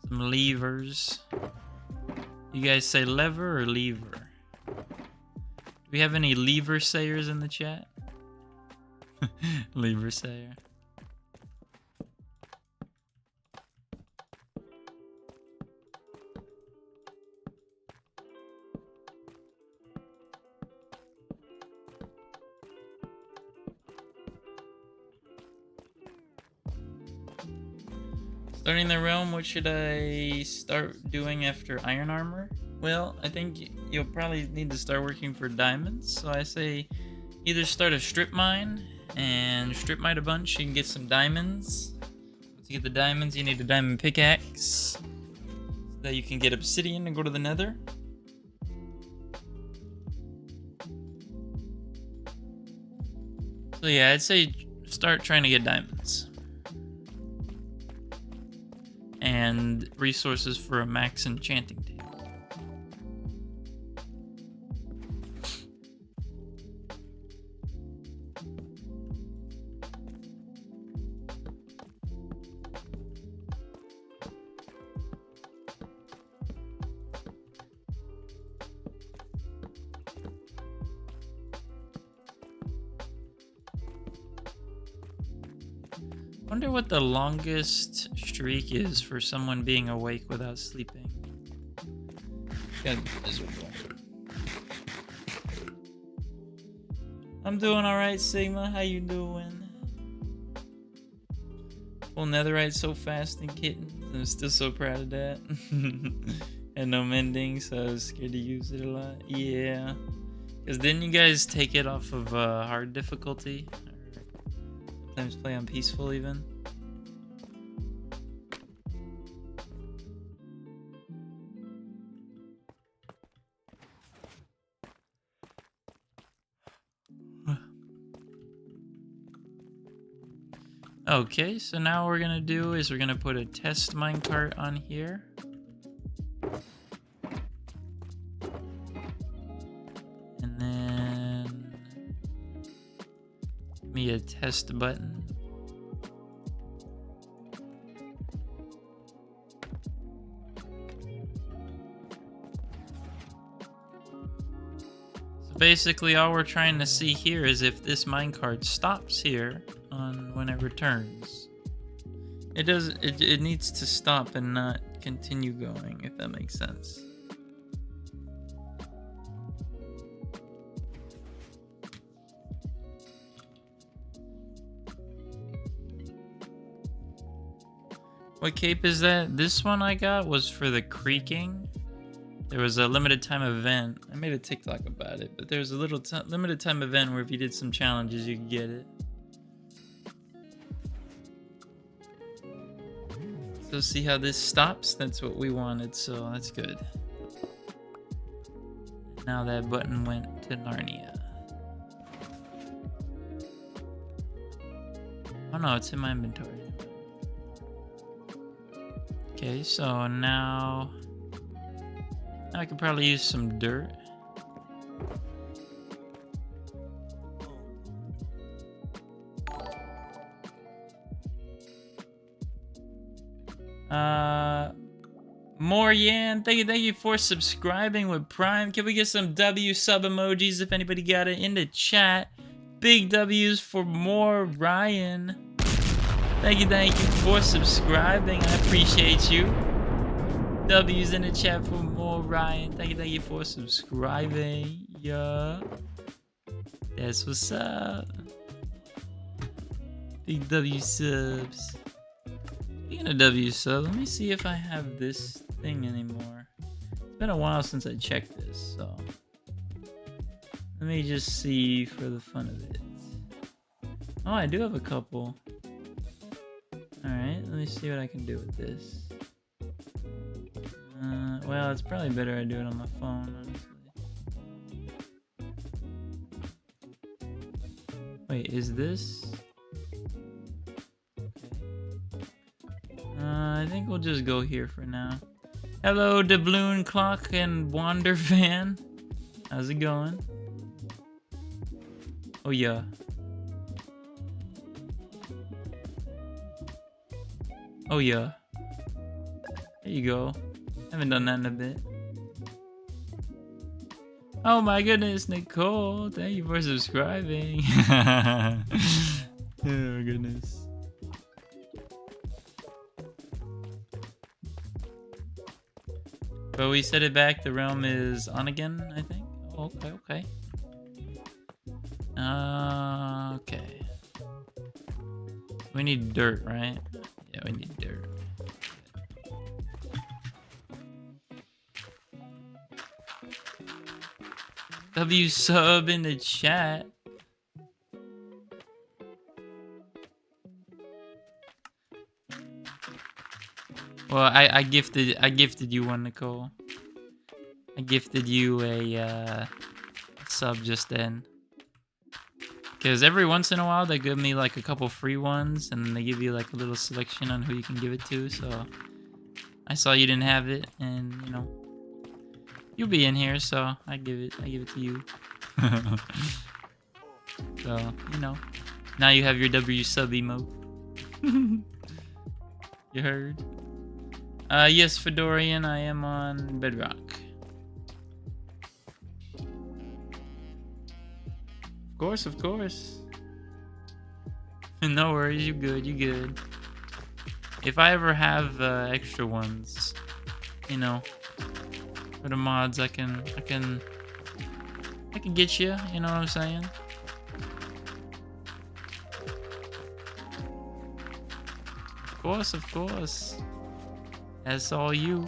Some levers. You guys say lever or lever? Do we have any lever sayers in the chat? Lever sayer. Starting the realm, what should I start doing after iron armor? Well, I think you'll probably need to start working for diamonds, so I say Either start a strip mine and strip mine a bunch. You can get some diamonds. To get the diamonds, you need a diamond pickaxe. So that you can get obsidian and go to the nether. So yeah, I'd say start trying to get diamonds. And resources for a max enchanting table. Wonder what the longest streak is for someone being awake without sleeping. Gotta be miserable. I'm doing alright, Sigma. How you doing? Full netherite so fast and kittens. I'm still so proud of that. And no mending, so I was scared to use it a lot. Yeah. Because didn't you guys take it off of hard difficulty? Sometimes play on peaceful even. Okay, so now what we're gonna do is we're gonna put a test minecart on here. And then me a test button. Basically, all we're trying to see here is if this minecart stops here on when it returns. It does. It needs to stop and not continue going, if that makes sense. What cape is that? This one I got was for the creaking. There was a limited time event. I made a TikTok about it, but there's a little limited time event where if you did some challenges, you could get it. So see how this stops? That's what we wanted, so that's good. Now that button went to Narnia. Oh no, it's in my inventory. Okay, so now I could probably use some dirt. Morian, thank you for subscribing with Prime. Can we get some W sub emojis if anybody got it in the chat? Big W's for more Ryan. Thank you for subscribing. I appreciate you. W's in the chat for more Ryan. Thank you for subscribing. Yeah. That's what's up. Big W subs. Speaking of W sub, let me see if I have this thing anymore. It's been a while since I checked this, so let me just see for the fun of it. Oh, I do have a couple. Alright, let me see what I can do with this. Well, it's probably better I do it on my phone, honestly. Wait, is this? I think we'll just go here for now. Hello, Doubloon Clock and Wander Fan. How's it going? Oh yeah. Oh yeah. There you go. Haven't done that in a bit. Oh my goodness, Nicole. Thank you for subscribing. Oh goodness. But we set it back. The realm is on again, I think. Oh, okay. Okay. We need dirt, right? Yeah, we need dirt. W sub in the chat. Well, I gifted you one, Nicole. I gifted you a sub just then. Because every once in a while they give me like a couple free ones, and then they give you like a little selection on who you can give it to. So I saw you didn't have it, and you know you'll be in here, so I give it to you. So you know, now you have your W sub emote. You heard? Yes, Fedorian, I am on Bedrock. Of course. No worries, you good, you good. If I ever have extra ones, you know, for the mods, I can get you. You know what I'm saying? Of course. That's all you.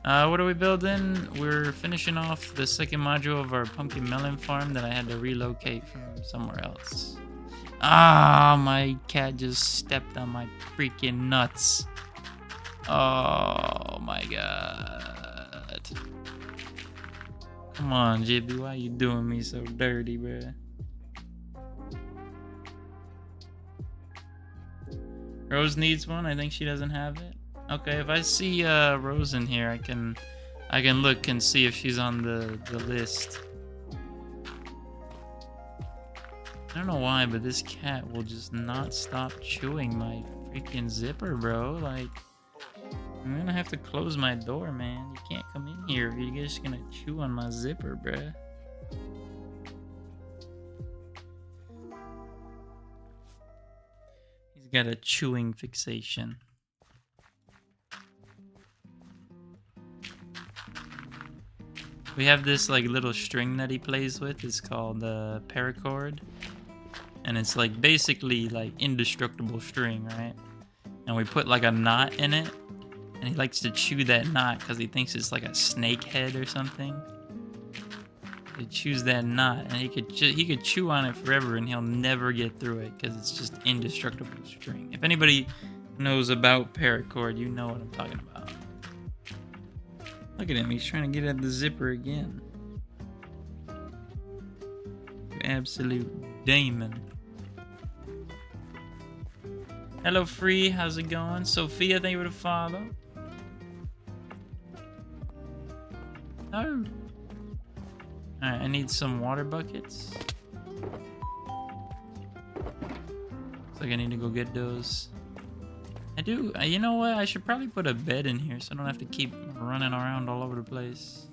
What are we building? We're finishing off the second module of our pumpkin melon farm that I had to relocate from somewhere else. Ah, my cat just stepped on my freaking nuts. Oh my god. Come on, Jibby, why you doing me so dirty, bruh? Rose needs one. I think she doesn't have it. Okay, if I see Rose in here, I can look and see if she's on the list. I don't know why, but this cat will just not stop chewing my freaking zipper, bro. Like, I'm gonna have to close my door, man. You can't come in here if you're just gonna chew on my zipper, bruh. He's got a chewing fixation. We have this like little string that he plays with. It's called paracord. And it's like basically like indestructible string, right? And we put like a knot in it, and he likes to chew that knot because he thinks it's like a snake head or something. He chews that knot, and he could chew on it forever, and he'll never get through it because it's just indestructible string. If anybody knows about paracord, you know what I'm talking about. Look at him, he's trying to get at the zipper again. You absolute demon. Hello, Free. How's it going? Sophia, thank you for the follow. Oh. Alright, I need some water buckets. Looks like I need to go get those. I do. You know what? I should probably put a bed in here so I don't have to keep running around all over the place.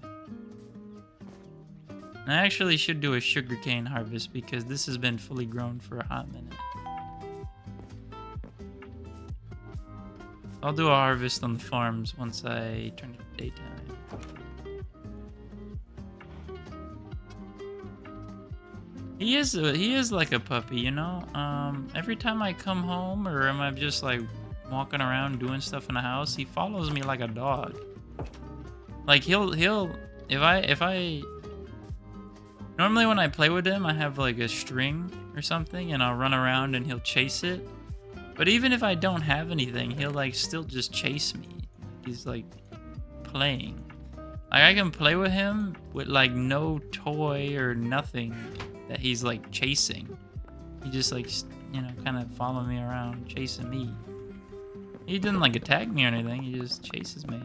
I actually should do a sugarcane harvest because this has been fully grown for a hot minute. I'll do a harvest on the farms once I turn it to daytime. He is like a puppy, you know? Every time I come home or am I just like walking around doing stuff in the house, he follows me like a dog. Like he'll if I normally when I play with him, I have like a string or something and I'll run around and he'll chase it. But even if I don't have anything, he'll like still just chase me. He's like playing. Like I can play with him with like no toy or nothing that he's like chasing. He just like, you know, kind of follow me around, chasing me. He didn't like attack me or anything. He just chases me.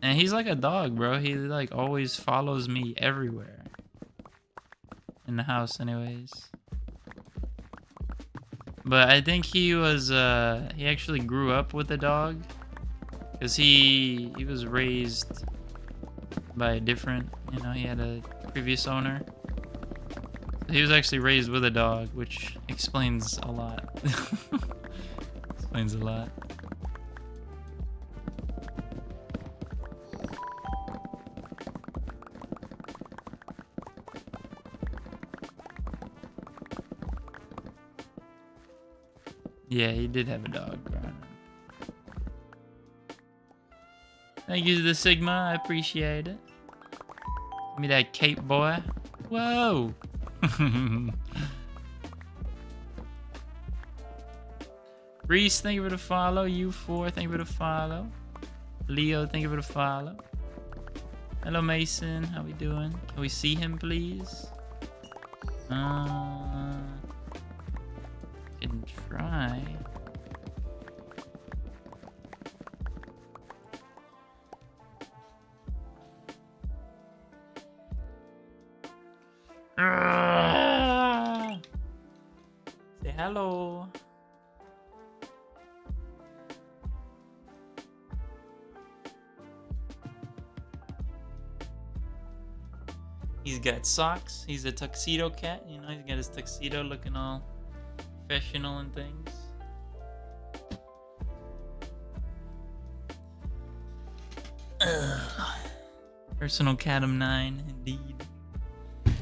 And he's like a dog, bro. He like always follows me everywhere. In the house anyways. But I think he was, he actually grew up with a dog. Because he was raised by a different, you know, he had a previous owner. So he was actually raised with a dog, which explains a lot. Explains a lot. Yeah, he did have a dog growing up. Thank you to the Sigma, I appreciate it. Give me that cape, boy. Whoa! Reese, thank you for the follow. U4, thank you for the follow. Leo, thank you for the follow. Hello, Mason. How we doing? Can we see him, please? Can try. Say hello. He's got socks. He's a tuxedo cat. You know, he's got his tuxedo looking all professional and things. Personal Catum 9, indeed.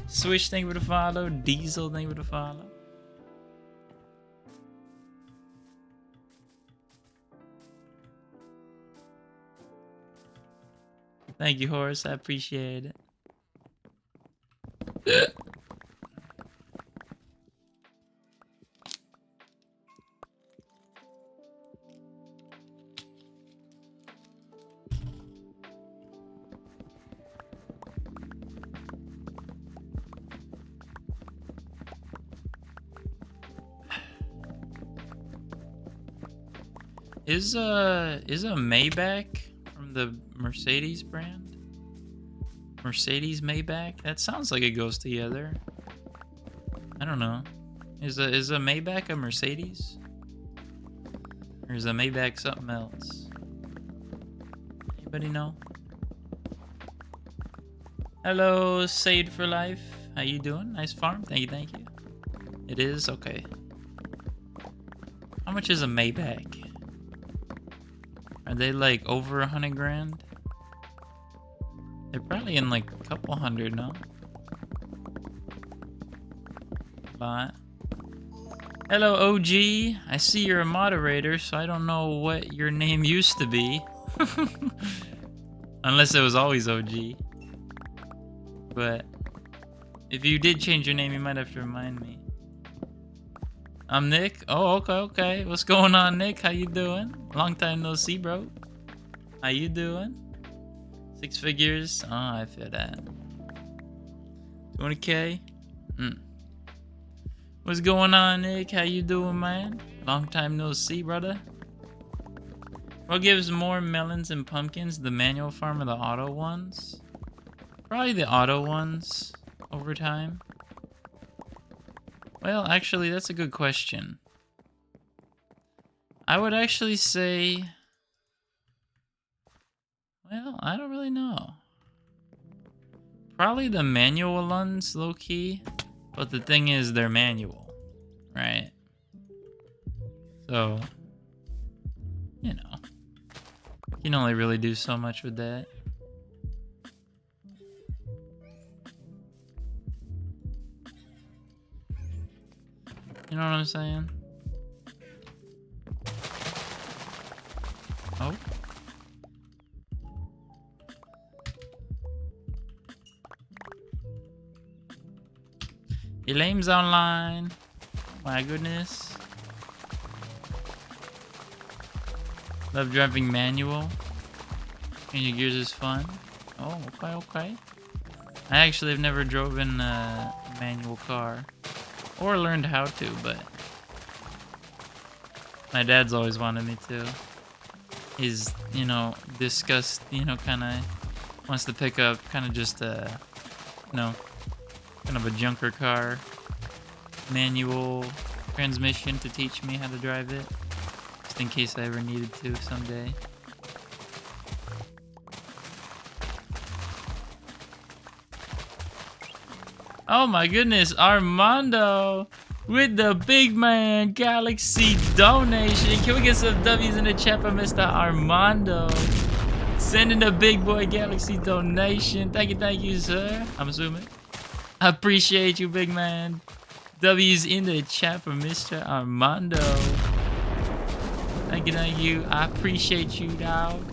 Swish, thank you for the follow. Diesel, thank you for the follow. Thank you, Horace. I appreciate it. Is a Maybach from the Mercedes brand? Mercedes Maybach? That sounds like it goes together. I don't know. Is a Maybach a Mercedes? Or is a Maybach something else? Anybody know? Hello, Sade for Life. How you doing? Nice farm. Thank you, thank you. It is? Okay. How much is a Maybach? Are they like over 100 grand? They're probably in like a couple hundred, no? But hello, OG. I see you're a moderator, so I don't know what your name used to be. Unless it was always OG. But if you did change your name, you might have to remind me. I'm Nick. Oh, okay. What's going on, Nick? How you doing? Long time no see, bro. How you doing? 6 figures? Oh, I feel that. 20K? What's going on, Nick? How you doing, man? Long time no see, brother. What gives more melons and pumpkins? The manual farm or the auto ones? Probably the auto ones over time. Well, actually, that's a good question. I would actually say... Well, I don't really know. Probably the manual ones, low-key. But the thing is, they're manual, right? So, you know. You can only really do so much with that. You know what I'm saying? Oh. Elaine's online. My goodness. Love driving manual. Changing gears is fun. Oh, okay. I actually have never driven a manual car. Or learned how to, but my dad's always wanted me to. He's, you know, discussed, you know, kind of wants to pick up kind of just a, you know, kind of a junker car, manual transmission to teach me how to drive it, just in case I ever needed to someday. Oh my goodness, Armando with the big man Galaxy donation. Can we get some W's in the chat for Mr. Armando? Sending the big boy Galaxy donation. Thank you, sir. I'm assuming. I appreciate you, big man. W's in the chat for Mr. Armando. Thank you. I appreciate you, dog.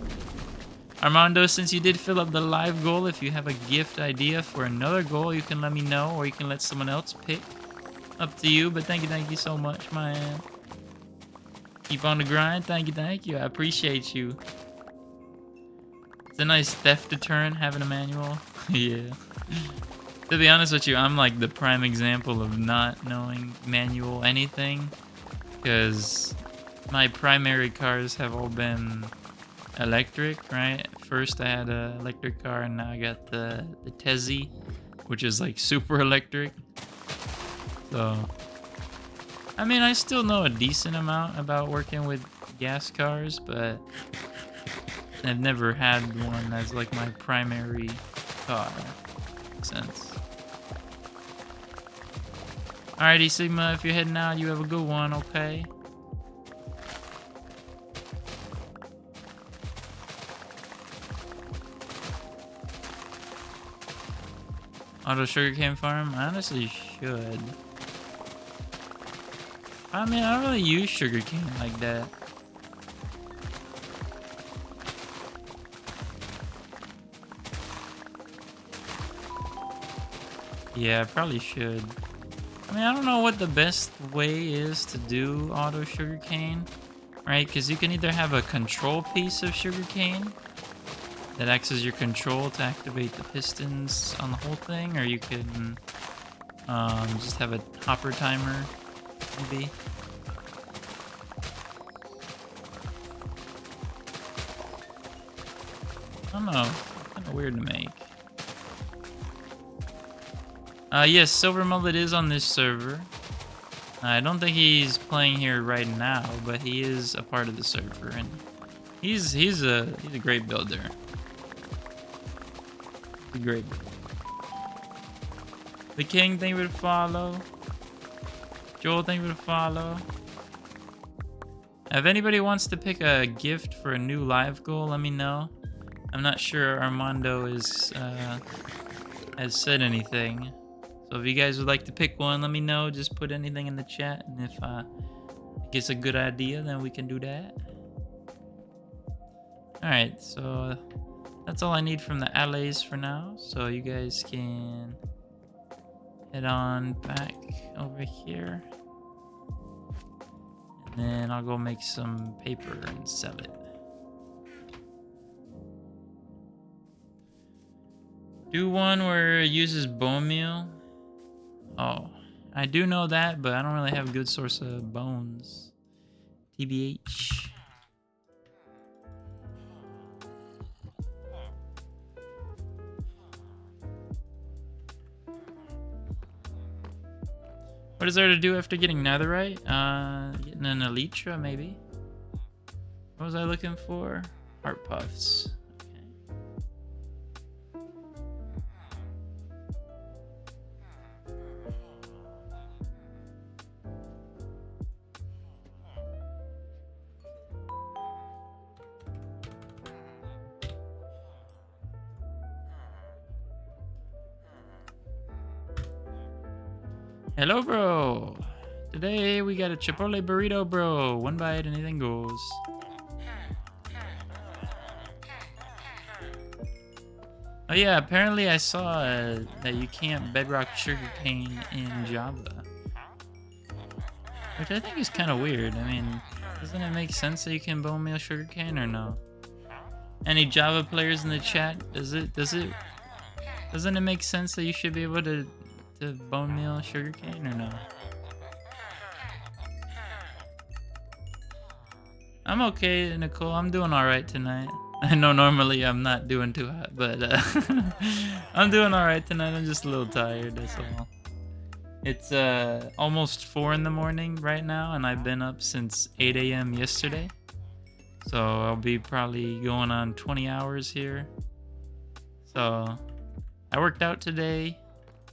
Armando, since you did fill up the live goal, if you have a gift idea for another goal, you can let me know, or you can let someone else pick. Up to you, but thank you so much, man. Keep on the grind. Thank you, thank you. I appreciate you. It's a nice theft deterrent having a manual. Yeah. To be honest with you, I'm like the prime example of not knowing manual anything. Because my primary cars have all been electric, right? First I had an electric car and now I got the Tezzy, which is like super electric. So, I mean, I still know a decent amount about working with gas cars, but I've never had one as like my primary car. Makes sense. Alrighty, Sigma, if you're heading out, you have a good one, okay? Auto sugarcane farm? I honestly should. I mean, I don't really use sugarcane like that. Yeah, I probably should. I mean, I don't know what the best way is to do auto sugarcane, right? Because you can either have a control piece of sugarcane that acts as your control to activate the pistons on the whole thing, or you can just have a hopper timer, maybe. I don't know, kind of weird to make. Yes, Silver Mullet is on this server. I don't think he's playing here right now, but he is a part of the server, and he's a great builder. He's a great builder. The King, thank you for the follow. Joel, thank you for the follow. If anybody wants to pick a gift for a new live goal, let me know. I'm not sure Armando has said anything. So if you guys would like to pick one, let me know. Just put anything in the chat, and if it's a good idea, then we can do that. Alright, so that's all I need from the allays for now. So you guys can head on back over here. And then I'll go make some paper and sell it. Do one where it uses bone meal. Oh, I do know that, but I don't really have a good source of bones. TBH. What is there to do after getting netherite? Getting an elytra, maybe. What was I looking for? Heart puffs. Hello, bro. Today we got a Chipotle burrito, bro. One bite, anything goes. Oh yeah, apparently I saw that you can't bedrock sugarcane in Java. Which I think is kind of weird. I mean, doesn't it make sense that you can bone meal sugarcane or no? Any Java players in the chat? Doesn't it make sense that you should be able to bone meal sugarcane or no? I'm okay, Nicole. I'm doing alright tonight. I know normally I'm not doing too hot, but I'm doing alright tonight. I'm just a little tired, that's all. It's almost 4 in the morning right now, and I've been up since 8 a.m. yesterday. So I'll be probably going on 20 hours here. So I worked out today.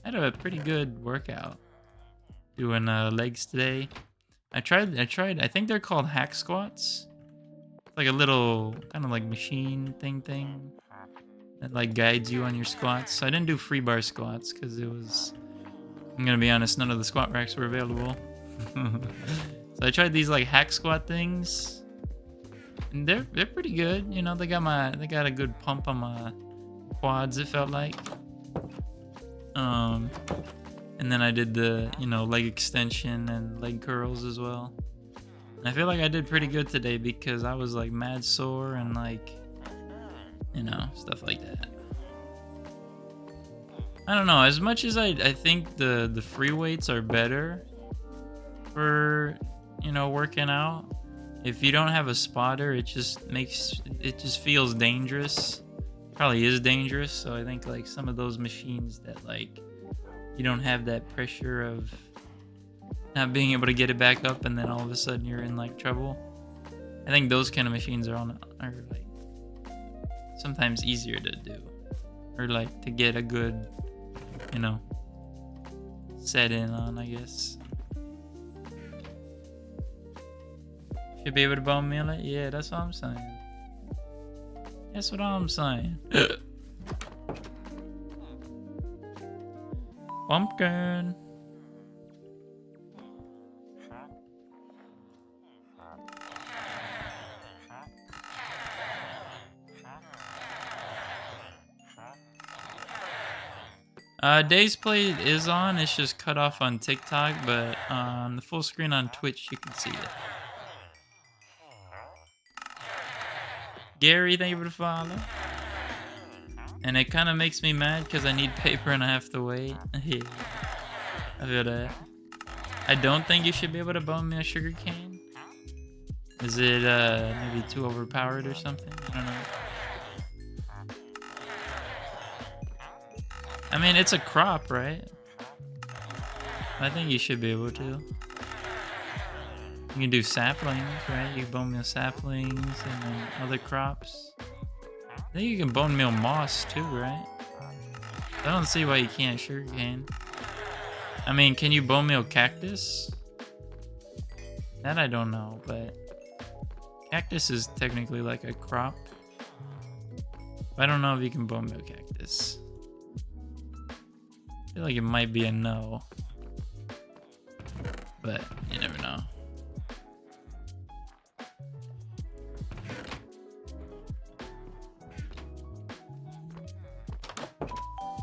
I had a pretty good workout. Doing legs today. I tried, I think they're called hack squats. It's like a little kind of like machine thing that like guides you on your squats. So I didn't do free bar squats because it was, I'm gonna be honest, none of the squat racks were available. So I tried these like hack squat things. And they're pretty good. You know, they got a good pump on my quads, it felt like. And then I did the, leg extension and leg curls as well. I feel like I did pretty good today because I was like mad sore and like, you know, stuff like that. I don't know, as much as I think the free weights are better for, you know, working out. If you don't have a spotter, it just feels dangerous. Probably is dangerous. So I think like some of those machines that like you don't have that pressure of not being able to get it back up and then all of a sudden you're in like trouble. I think those kind of machines are like sometimes easier to do, or like to get a good, you know, set in on, I guess. Should be able to bone meal it? Yeah, that's what I'm saying. That's what I'm saying. Pumpkin. Days played is on. It's just cut off on TikTok, but on the full screen on Twitch, you can see it. Gary, thank you for the follow. And it kind of makes me mad because I need paper and I have to wait. I feel that. I don't think you should be able to bone me a sugar cane. Is it maybe too overpowered or something? I don't know. I mean, it's a crop, right? I think you should be able to. You can do saplings, right? You can bone meal saplings and then other crops. I think you can bone meal moss too, right? I don't see why you can't sugarcane. I mean, can you bone meal cactus? That I don't know, but cactus is technically like a crop. I don't know if you can bone meal cactus. I feel like it might be a no, but you never know.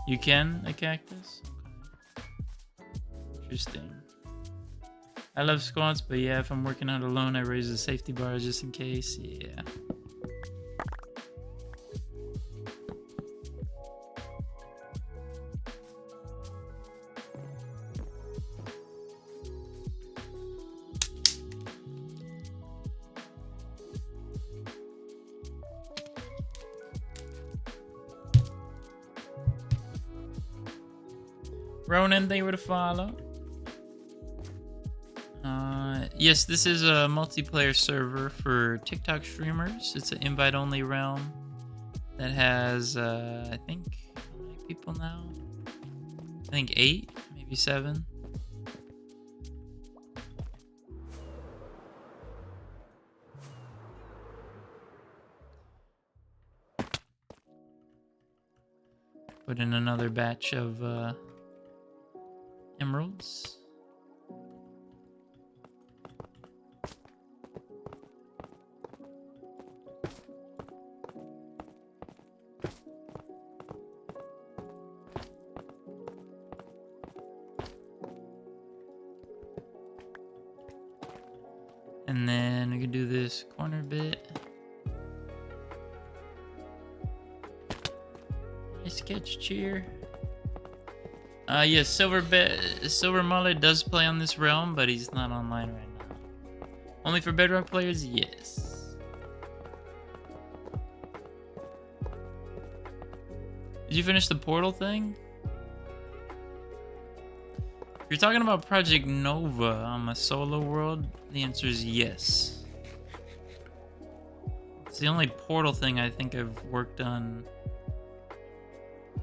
You can a cactus? Okay. Interesting. I love squats, but yeah, if I'm working out alone, I raise the safety bars just in case. Yeah. Ronan, thank you for the follow. Yes, this is a multiplayer server for TikTok streamers. It's an invite-only realm that has, I think, how many people now? I think 8, maybe 7. Put in another batch of emeralds. And then we can do this corner bit. Nice sketch cheer. Yes, Silver Mullet does play on this realm, but he's not online right now. Only for Bedrock players, yes. Did you finish the portal thing? If you're talking about Project Nova on my solo world, the answer is yes. It's the only portal thing I think I've worked on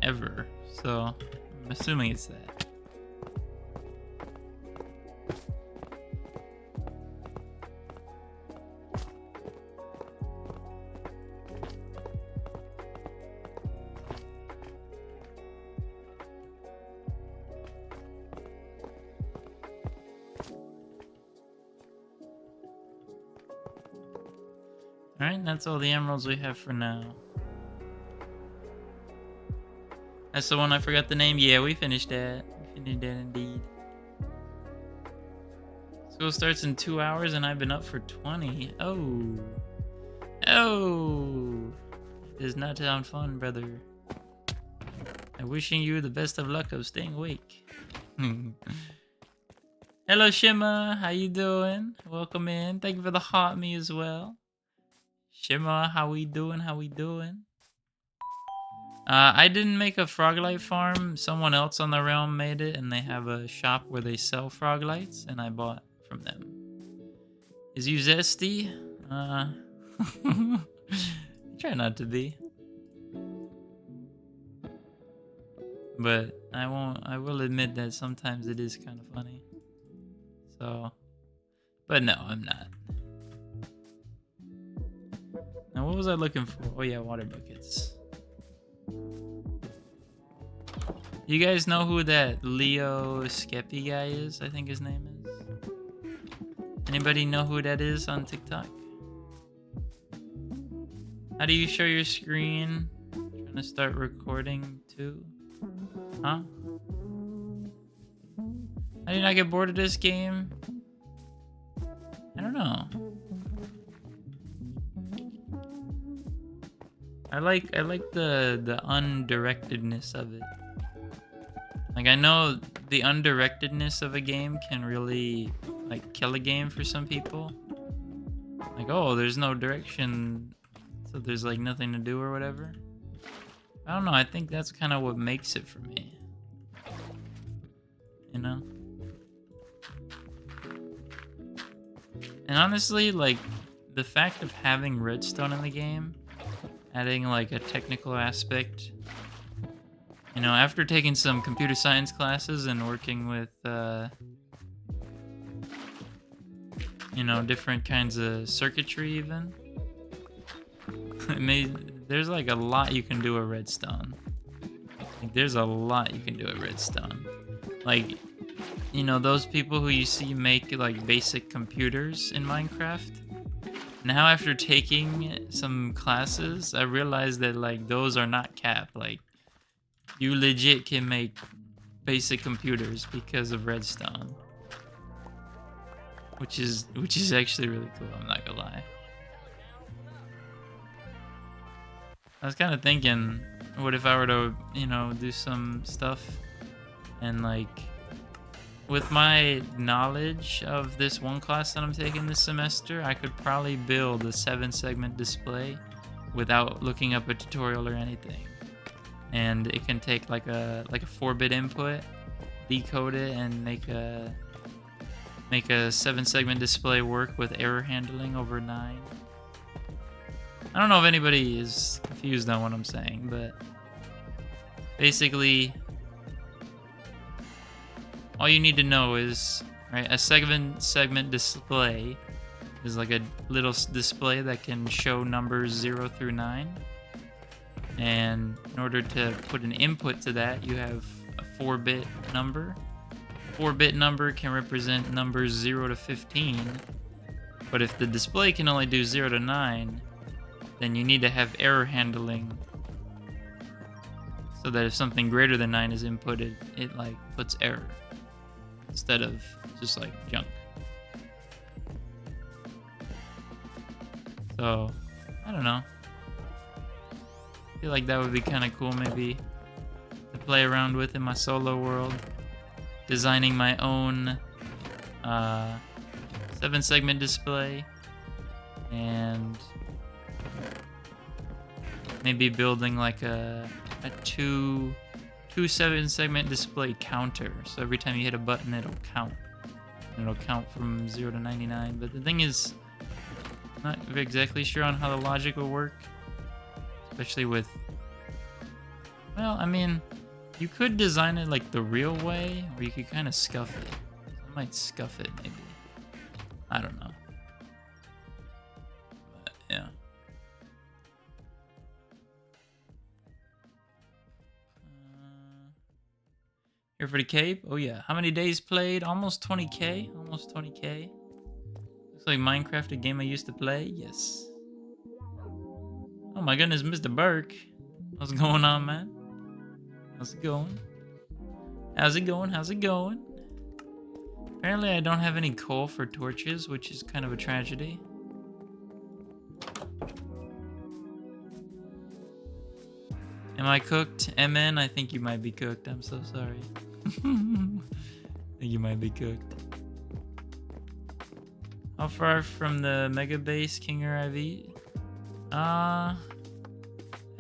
ever, so I'm assuming it's that. Alright, that's all the emeralds we have for now. That's the one I forgot the name. Yeah, we finished that. We finished that indeed. School starts in 2 hours and I've been up for 20. Oh. Oh. It does not sound fun, brother. I'm wishing you the best of luck of staying awake. Hello, Shima. How you doing? Welcome in. Thank you for the hot me as well. Shima, how we doing? How we doing? I didn't make a Froglight farm. Someone else on the realm made it, and they have a shop where they sell Froglights, and I bought from them. Is you zesty? Try not to be. But I won't. I will admit that sometimes it is kind of funny. So, but no, I'm not. Now, what was I looking for? Oh yeah, water buckets. You guys know who that Leo Skeppy guy is? I think his name is. Anybody know who that is on TikTok? How do you show your screen? Trying to start recording too. Huh? How do you not get bored of this game? I don't know. I like the undirectedness of it. Like, I know the undirectedness of a game can really like kill a game for some people. Like, oh, there's no direction, so there's like nothing to do or whatever. I don't know, I think that's kind of what makes it for me. You know? And honestly, like, the fact of having redstone in the game, adding like a technical aspect. You know, after taking some computer science classes and working with, you know, different kinds of circuitry even, there's like a lot you can do with redstone. Like, there's a lot you can do with redstone. Like, you know, those people who you see make like basic computers in Minecraft, now after taking some classes, I realized that like those are not cap. Like, you legit can make basic computers because of redstone, which is actually really cool. I'm not gonna lie. I was kind of thinking, what if I were to, you know, do some stuff and like, with my knowledge of this one class that I'm taking this semester, I could probably build a 7-segment display without looking up a tutorial or anything. And it can take like a 4-bit input, decode it, and make a 7-segment display work with error handling over 9. I don't know if anybody is confused on what I'm saying, but basically, all you need to know is, right, a 7-segment display is like a little display that can show numbers 0 through 9. And in order to put an input to that, you have a 4-bit number. 4-bit number can represent numbers 0 to 15. But if the display can only do 0 to 9, then you need to have error handling, so that if something greater than 9 is inputted, it like puts error instead of just like junk. So, I don't know. I feel like that would be kind of cool maybe to play around with in my solo world. Designing my own 7-segment display and maybe building like a 2 7-segment display counter. So every time you hit a button, it'll count. And it'll count from 0 to 99. But the thing is, I'm not exactly sure on how the logic will work. Especially with, well, I mean, you could design it like the real way, or you could kind of scuff it. I might scuff it, maybe. I don't know. But, yeah. Here for the cape? Oh yeah. How many days played? Almost 20k. Almost 20k. Looks like Minecraft, a game I used to play. Yes. Oh my goodness, Mr. Burke. What's going on, man? How's it going? How's it going? How's it going? Apparently I don't have any coal for torches, which is kind of a tragedy. Am I cooked? MN, I think you might be cooked. I'm so sorry. I think you might be cooked. How far from the mega base, Kinger IV? I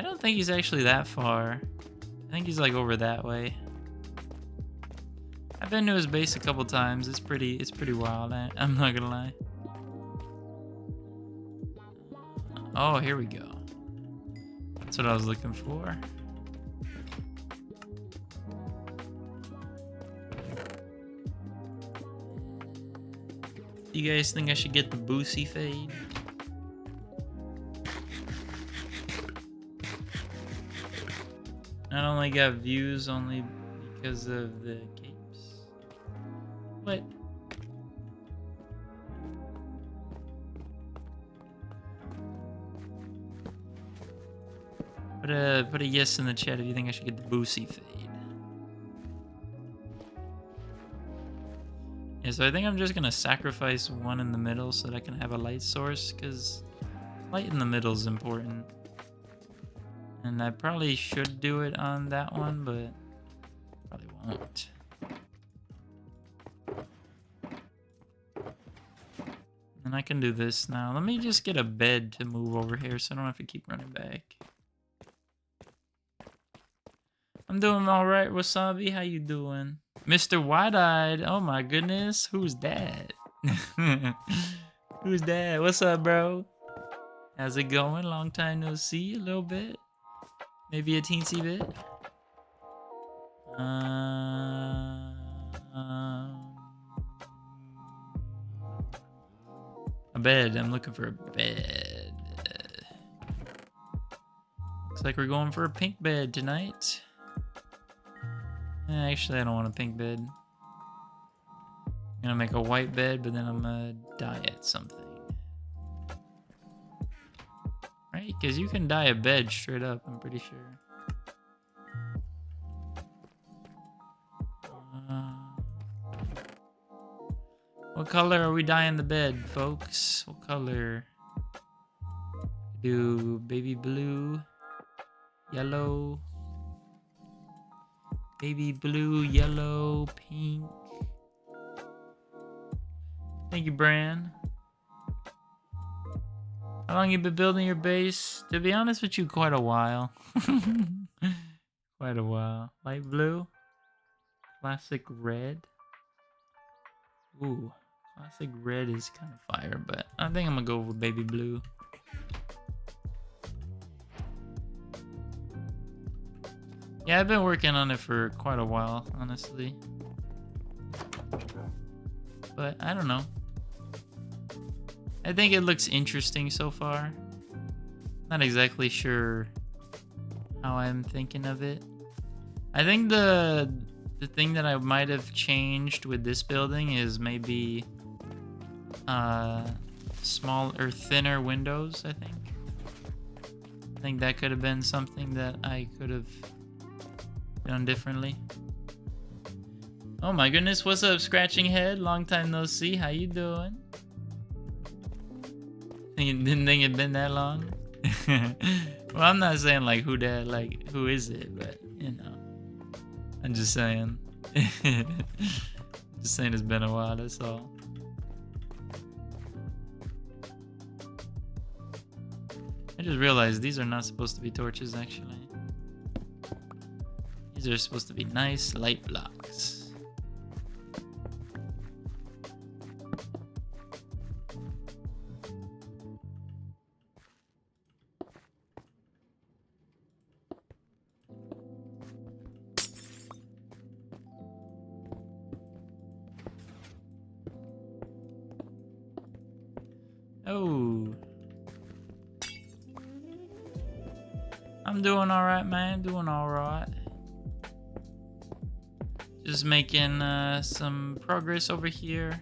don't think he's actually that far. I think he's like over that way. I've been to his base a couple times. It's pretty wild. I'm not gonna lie. Oh, here we go. That's what I was looking for. You guys think I should get the Boosie fade? I only got views only because of the capes. What? Put a yes in the chat if you think I should get the Boosie fade. Yeah, so I think I'm just gonna sacrifice one in the middle so that I can have a light source, because light in the middle is important. And I probably should do it on that one, but probably won't. And I can do this now. Let me just get a bed to move over here so I don't have to keep running back. I'm doing all right, Wasabi. How you doing? Mr. Wide-Eyed. Oh my goodness. Who's that? Who's that? What's up, bro? How's it going? Long time no see. A little bit. Maybe a teensy bit. A bed. I'm looking for a bed. Looks like we're going for a pink bed tonight. Actually, I don't want a pink bed. I'm gonna make a white bed, but then I'm gonna dye it something. Right? Because you can dye a bed straight up, I'm pretty sure. What color are we dyeing the bed, folks? What color? Do baby blue, yellow, baby blue, yellow, pink. Thank you, Bran. How long you been building your base? To be honest with you, quite a while. Quite a while. Light blue. Classic red. Ooh, classic red is kind of fire, but I think I'm gonna go with baby blue. Yeah, I've been working on it for quite a while, honestly. But I don't know. I think it looks interesting so far. Not exactly sure how I'm thinking of it. I think the thing that I might have changed with this building is maybe small or thinner windows, I think. I think that could have been something that I could have done differently. Oh my goodness, what's up, Scratching Head? Long time no see. How you doing? Didn't think it'd been that long. Well, I'm not saying like who that, like who is it, but you know, I'm just saying. Just saying it's been a while. That's all. I just realized these are not supposed to be torches, actually. These are supposed to be nice light blocks. Oh. I'm doing alright, man. Doing alright. Just making some progress over here.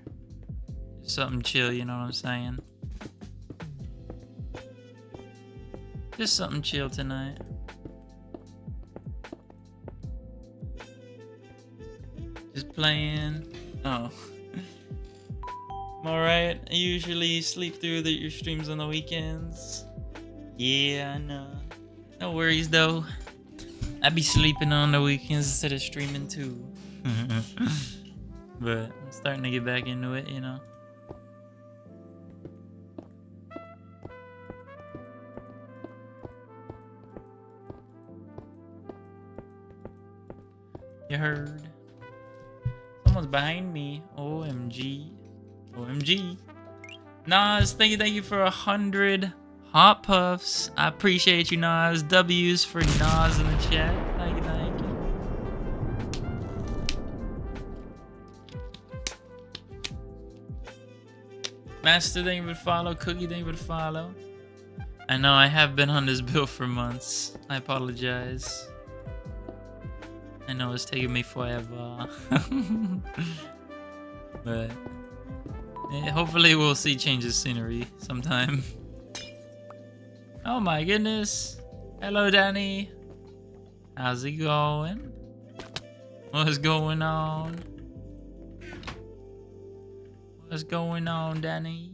Just something chill, you know what I'm saying? Just something chill tonight. Just playing. Oh. Alright, I usually sleep through your streams on the weekends. Yeah, I know. No worries though. I be sleeping on the weekends instead of streaming too. But I'm starting to get back into it, you know. You heard? Someone's behind me. OMG. OMG. Nas, thank you for 100 hot puffs. I appreciate you, Nas. W's for Nas in the chat. Thank you, thank you. Master, thank you for the follow. Cookie, thank you for the follow. I know I have been on this build for months. I apologize. I know it's taking me forever. But hopefully we'll see changes scenery sometime. Oh my goodness. Hello, Danny. How's it going? What's going on? What's going on, Danny?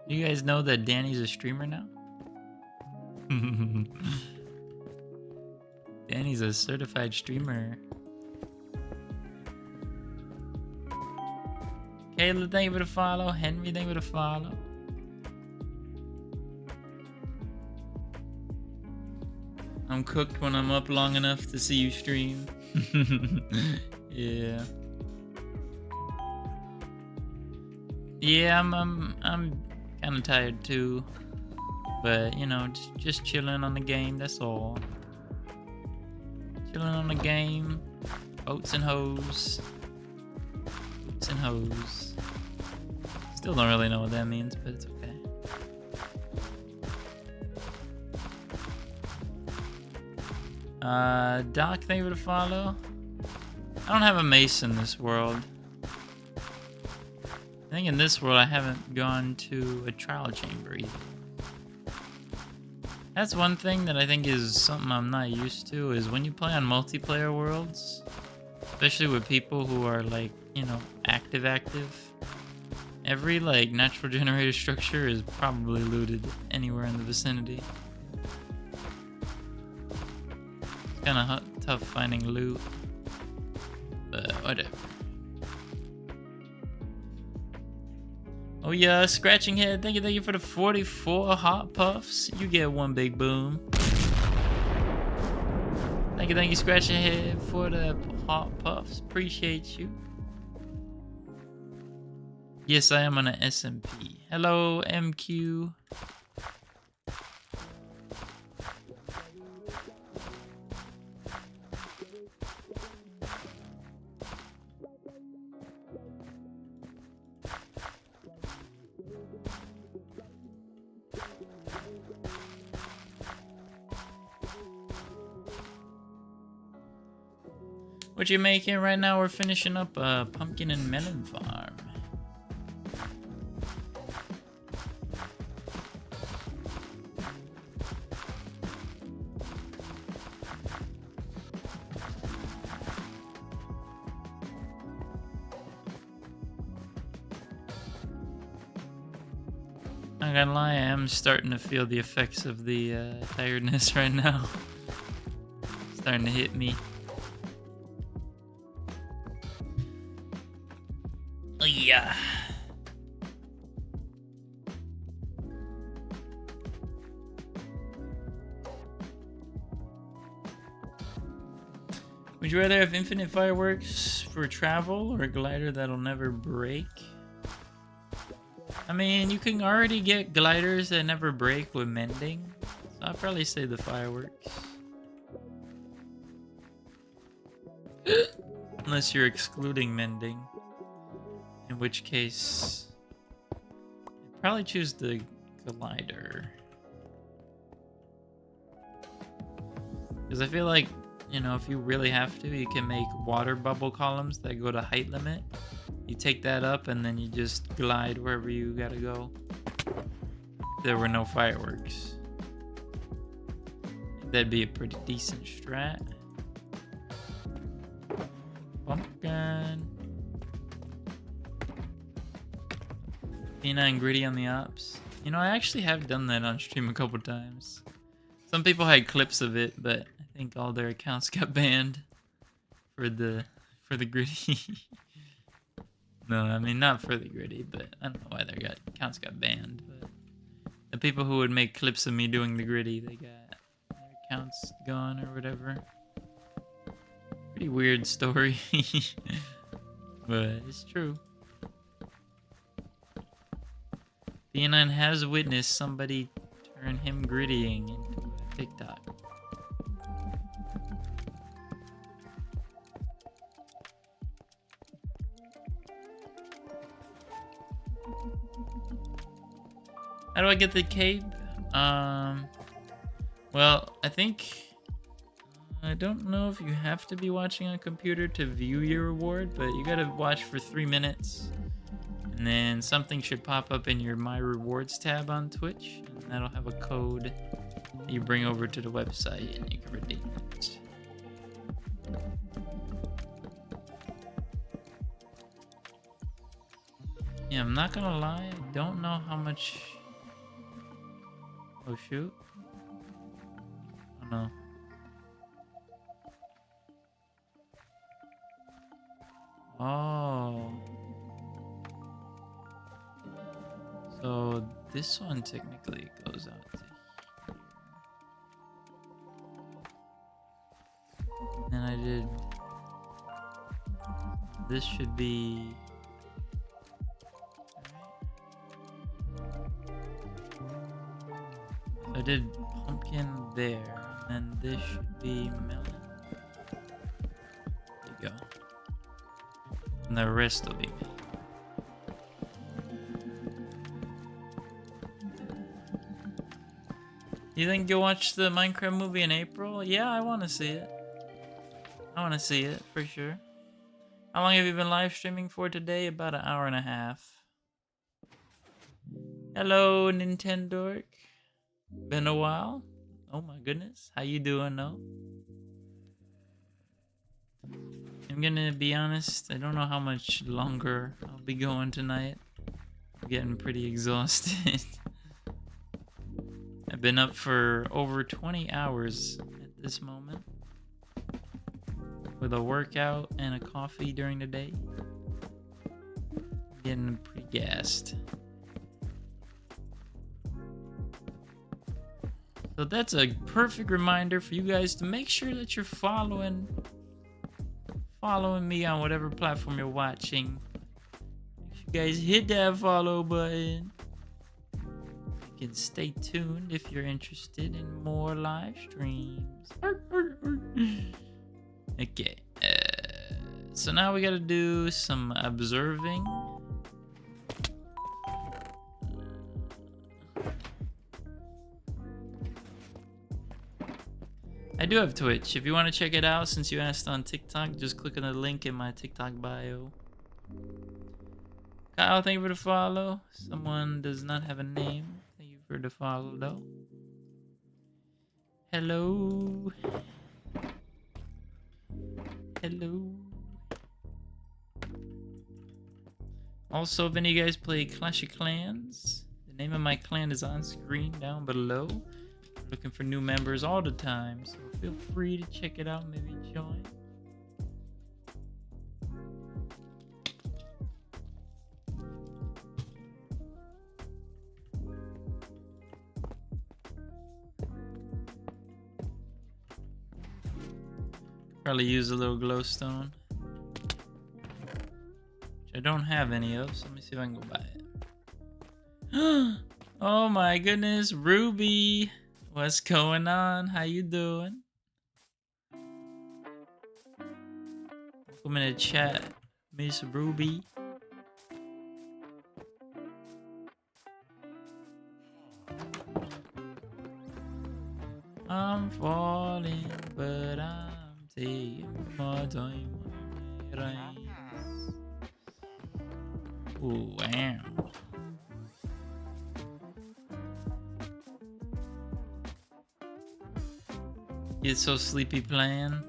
You guys know that Danny's a streamer now? Danny's a certified streamer. Kayla, thank you for the follow. Henry, thank you for the follow. I'm cooked when I'm up long enough to see you stream. Yeah. Yeah, I'm kind of tired too. But, you know, just chilling on the game, that's all. Chilling on the game. Oats and hoes. Oats and hoes. Still don't really know what that means, but it's okay. Doc, thank you for the follow. I don't have a mace in this world. I think in this world I haven't gone to a trial chamber either. That's one thing that I think is something I'm not used to, is when you play on multiplayer worlds, especially with people who are like, you know, active, every like natural generator structure is probably looted anywhere in the vicinity. It's kind of tough finding loot, but whatever. Oh yeah, Scratching Head, thank you for the 44 hot puffs. You get one big boom. Thank you, Scratching Head, for the hot puffs. Appreciate you. Yes, I am on an SMP. Hello, MQ. What you making right now? We're finishing up a pumpkin and melon farm. Not gonna lie, I am starting to feel the effects of the tiredness right now. Starting to hit me. Oh yeah. Would you rather have infinite fireworks for travel or a glider that'll never break? I mean, you can already get gliders that never break with mending, so I'd probably say the fireworks. Unless you're excluding mending, in which case I'd probably choose the glider. Because I feel like, you know, if you really have to, you can make water bubble columns that go to height limit. You take that up and then you just glide wherever you gotta go. If there were no fireworks. that'd be a pretty decent strat. Pumpkin. P9 Gritty on the ops. You know, I actually have done that on stream a couple times. Some people had clips of it, but I think all their accounts got banned for the Gritty. No, I mean not for the Gritty, but I don't know why their accounts got banned. But the people who would make clips of me doing the Gritty, they got their accounts gone or whatever. Pretty weird story, but it's true. P9 has witnessed somebody turn him grittying into a TikTok. How do I get the cape? Well, I think... I don't know if you have to be watching on a computer to view your reward, but you gotta watch for 3 minutes. And then something should pop up in your My Rewards tab on Twitch. And that'll have a code that you bring over to the website and you can redeem it. Yeah, I'm not gonna lie, I don't know how much... Oh shoot. Oh no. Oh. So this one technically goes out to here. And I did... This should be... I did pumpkin there, and this should be melon. There you go. And the rest will be me. You think you'll watch the Minecraft movie in April? Yeah, I want to see it. I want to see it, for sure. How long have you been live streaming for today? About an hour and a half. Hello, Nintendork. Been a while? Oh my goodness. How you doing, though? I'm gonna be honest, I don't know how much longer I'll be going tonight. I'm getting pretty exhausted. I've been up for over 20 hours at this moment. With a workout and a coffee during the day. Getting pretty gassed. So that's a perfect reminder for you guys to make sure that you're following me on whatever platform you're watching. Make sure you guys hit that follow button. You can stay tuned if you're interested in more live streams. Okay. So now we gotta do some observing. I do have Twitch. If you want to check it out, since you asked on TikTok, just click on the link in my TikTok bio. Kyle, thank you for the follow. Someone does not have a name. Thank you for the follow, though. Hello. Hello. Also, if any of you guys play Clash of Clans, the name of my clan is on screen down below. I'm looking for new members all the time, so feel free to check it out, maybe join. Probably use a little glowstone. Which I don't have any of, so let me see if I can go buy it. Oh my goodness, Ruby! What's going on? How you doing? Welcome in the chat, Miss Ruby. I'm falling, but I'm taking my time. Ooh, wow. Get so sleepy playing.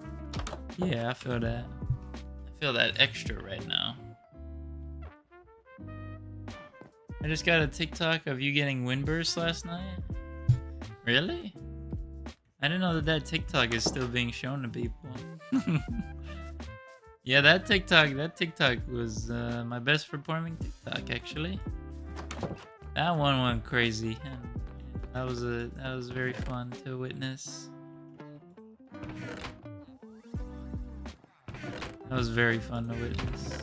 Yeah, I feel that. I feel that extra right now. I just got a TikTok of you getting windburst last night. Really? I didn't know that TikTok is still being shown to people. Yeah, that TikTok was my best performing TikTok actually. That one went crazy, and that was very fun to witness. That was very fun to witness.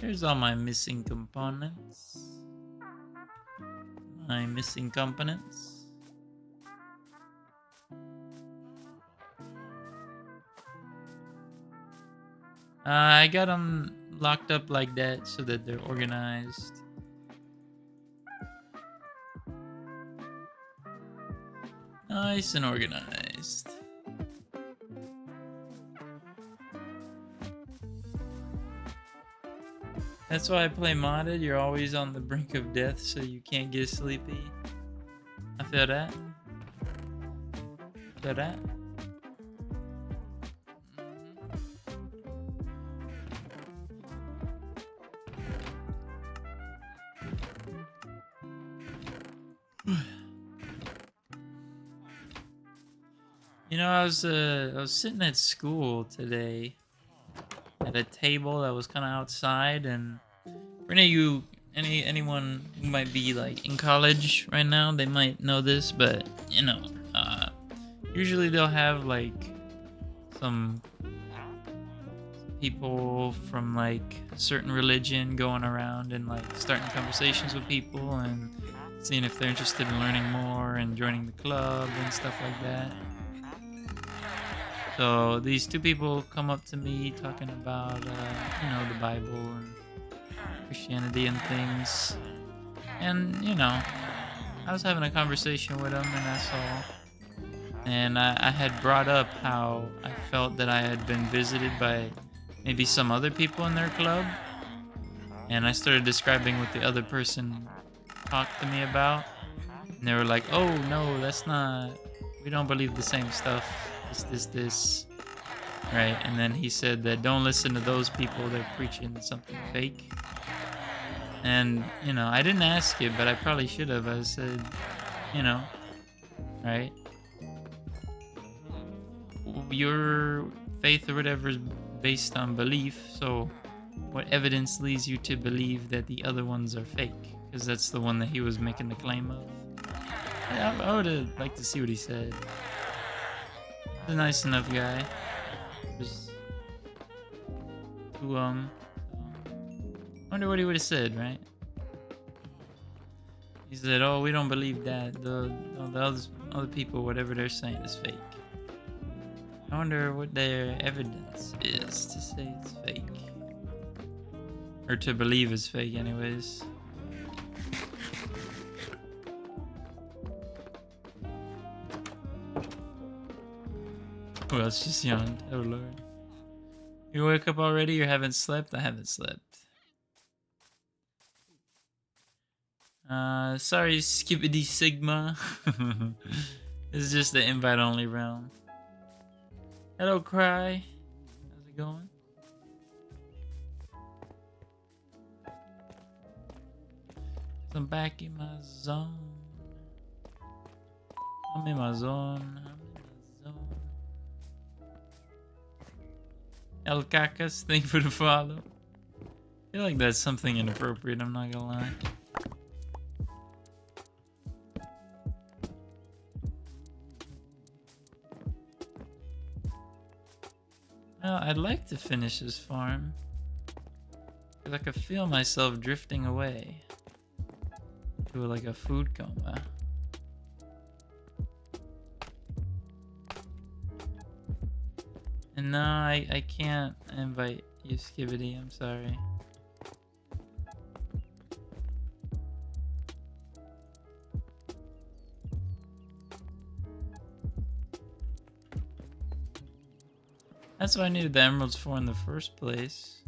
Here's all my missing components. My missing components. I got them locked up like that so that they're organized. Nice and organized. That's why I play modded. You're always on the brink of death so you can't get sleepy. I feel that. Feel that. You know, I was sitting at school today at a table that was kind of outside, and for anyone who might be like in college right now, they might know this, but you know, usually they'll have like some people from like a certain religion going around and like starting conversations with people and seeing if they're interested in learning more and joining the club and stuff like that. So these two people come up to me talking about, you know, the Bible and Christianity and things. And, you know, I was having a conversation with them and that's all. And I had brought up how I felt that I had been visited by maybe some other people in their club. And I started describing what the other person talked to me about. And they were like, oh, no, that's not, we don't believe the same stuff. This. Right, and then he said that don't listen to those people, they're preaching something fake. And, you know, I didn't ask it, but I probably should have. I said, you know, right? Your faith or whatever is based on belief, so what evidence leads you to believe that the other ones are fake? Because that's the one that he was making the claim of. I would have liked to see what he said. He's a nice enough guy. Just to wonder what he would have said, right? He said, "Oh, we don't believe that. The other people, whatever they're saying, is fake." I wonder what their evidence is to say it's fake, or to believe it's fake, anyways. Who else just yawned? Oh lord. You woke up already or haven't slept? I haven't slept. Sorry, Skibbity Sigma. This is just the invite only realm. Hello, Cry. How's it going? I'm back in my zone. I'm in my zone. El Cacas, thank you for the follow. I feel like that's something inappropriate, I'm not gonna lie. Well, I'd like to finish this farm. Because I could feel myself drifting away to like a food coma. And no, I can't invite you, Skibbity, I'm sorry. That's what I needed the emeralds for in the first place.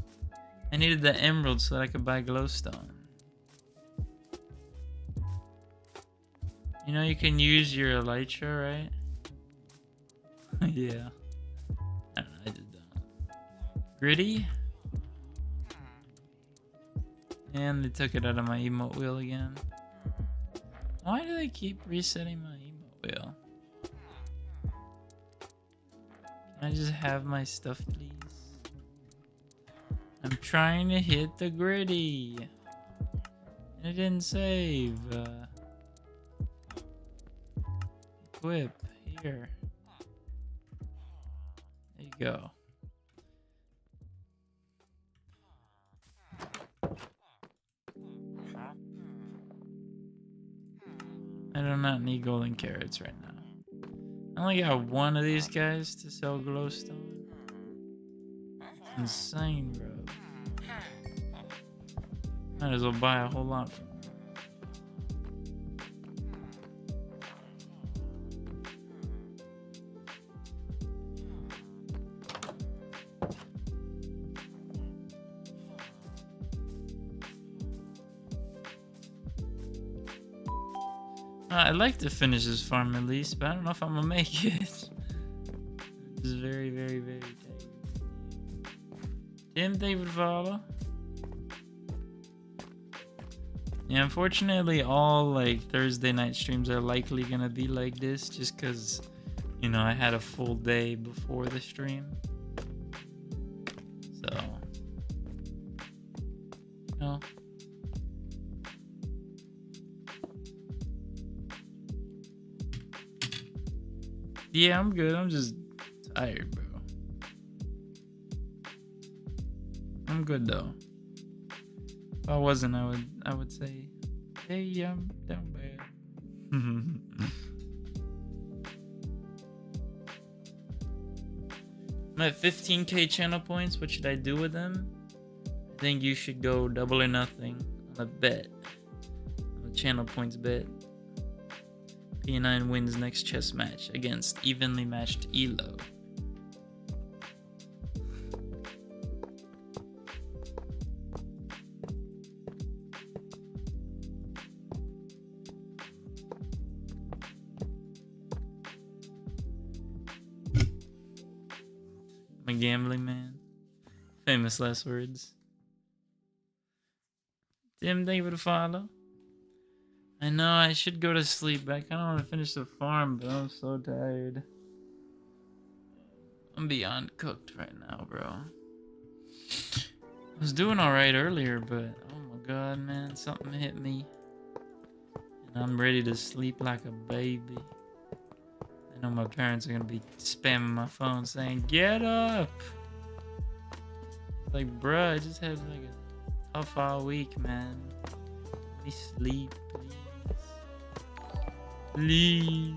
I needed the emeralds so that I could buy glowstone. You know you can use your elytra, right? Yeah. I don't know, I did that. Gritty? And they took it out of my emote wheel again. Why do they keep resetting my emote wheel? Can I just have my stuff, please? I'm trying to hit the gritty. And it didn't save. Equip. Here. There you go. I do not need golden carrots right now. I only got one of these guys to sell glowstone. It's insane, bro. Might as well buy a whole lot from them. I'd like to finish this farm at least, but I don't know if I'm gonna make it. It's very, very, very tight. Tim, thank you for the follow. Yeah, unfortunately, all like Thursday night streams are likely gonna be like this, just because, you know, I had a full day before the stream. So, you know. Yeah, I'm good. I'm just tired, bro. I'm good though. If I wasn't, I would say, hey, I'm down bad. I'm at 15k channel points. What should I do with them? I think you should go double or nothing on a bet. On a channel points bet. P9 wins next chess match against evenly matched Elo. I'm a gambling man. Famous last words. Tim, thank you for the follow. I know I should go to sleep, but I kind of want to finish the farm, but I'm so tired. I'm beyond cooked right now, bro. I was doing alright earlier, but oh my god, man, something hit me. And I'm ready to sleep like a baby. I know my parents are gonna be spamming my phone saying, get up! Like, bruh, I just had like a tough all week, man. Let me sleep, please. Please.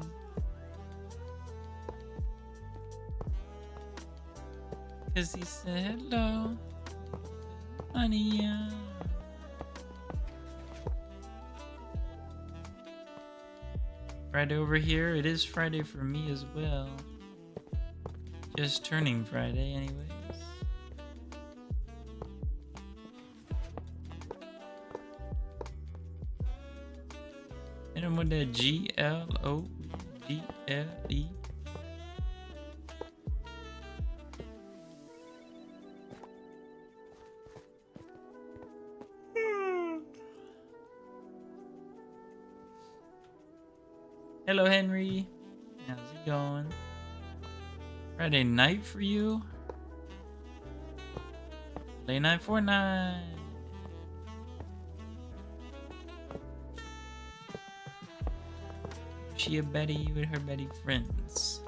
Cause he said hello, honey. Friday over here. It is Friday for me as well. Just turning Friday, anyways. Hit him with that GLOGLE. Hello, Henry. How's it going? Friday night for you? Late night Fortnite. She a Betty with her Betty friends.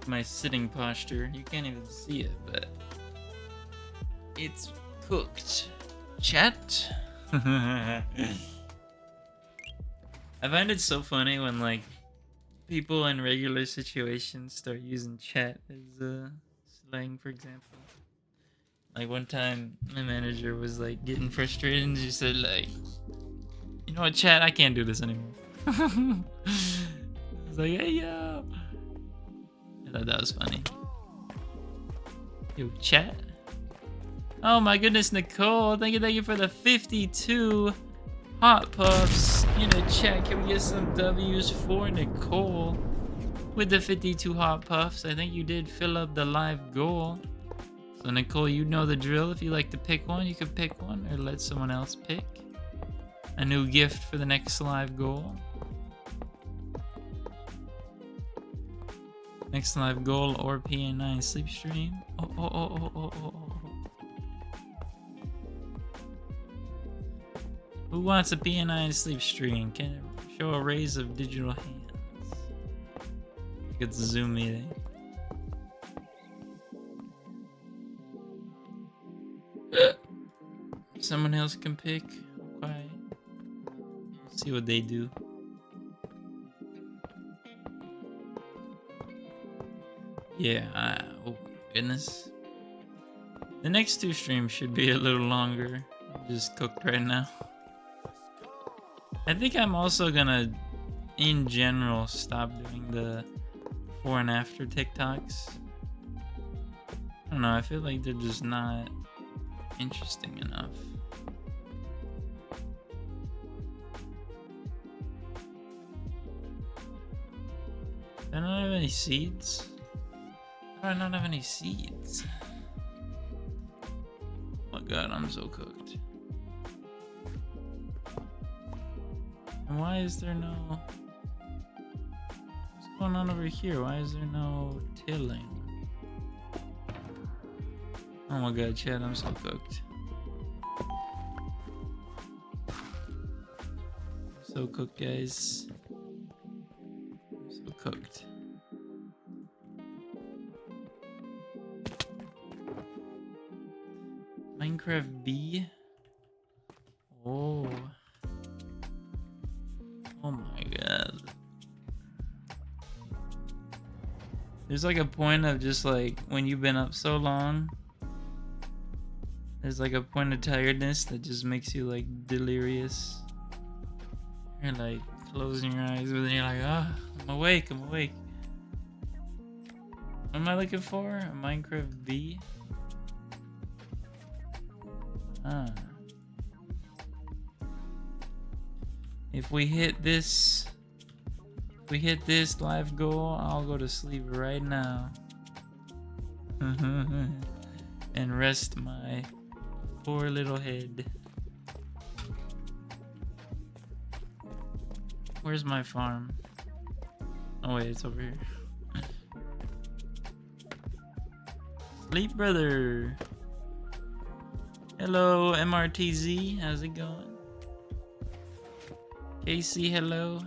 My sitting posture. You can't even see it, but it's cooked. Chat. I find it so funny when like people in regular situations start using chat as slang, for example. Like one time, my manager was like getting frustrated, and she said like, "You know what, chat? I can't do this anymore." I was like, "Hey yo," I thought that was funny. Yo, chat. Oh my goodness, Nicole! Thank you for the 52 hot puffs in the chat. Can we get some W's for Nicole with the 52 hot puffs? I think you did fill up the live goal. So Nicole, you know the drill. If you like to pick one, you can pick one or let someone else pick. A new gift for the next live goal. Next live goal or PN9 sleep stream. Oh. Who wants a PN9 sleep stream? Can it show a raise of digital hands? It's a Zoom meeting. Someone else can pick. Okay. See what they do. Yeah. Oh goodness. The next two streams should be a little longer. I'm just cooked right now. I think I'm also gonna, in general, stop doing the before and after TikToks. I don't know. I feel like they're just not interesting enough. Do I not have any seeds? How do I not have any seeds? Oh my god, I'm so cooked. And why is there no... What's going on over here? Why is there no tilling? Oh my god, Chad, I'm so cooked. I'm so cooked, guys. I'm so cooked. Minecraft B? Oh. Oh my god. There's like a point of just like, when you've been up so long, there's like a point of tiredness that just makes you like delirious. You're like closing your eyes, but then you're like, ah, I'm awake. What am I looking for? A Minecraft V? Ah. If we hit this live goal, I'll go to sleep right now. And rest my poor little head. Where's my farm? Oh wait, it's over here. Sleep, brother. Hello, MRTZ. How's it going? Casey, hello.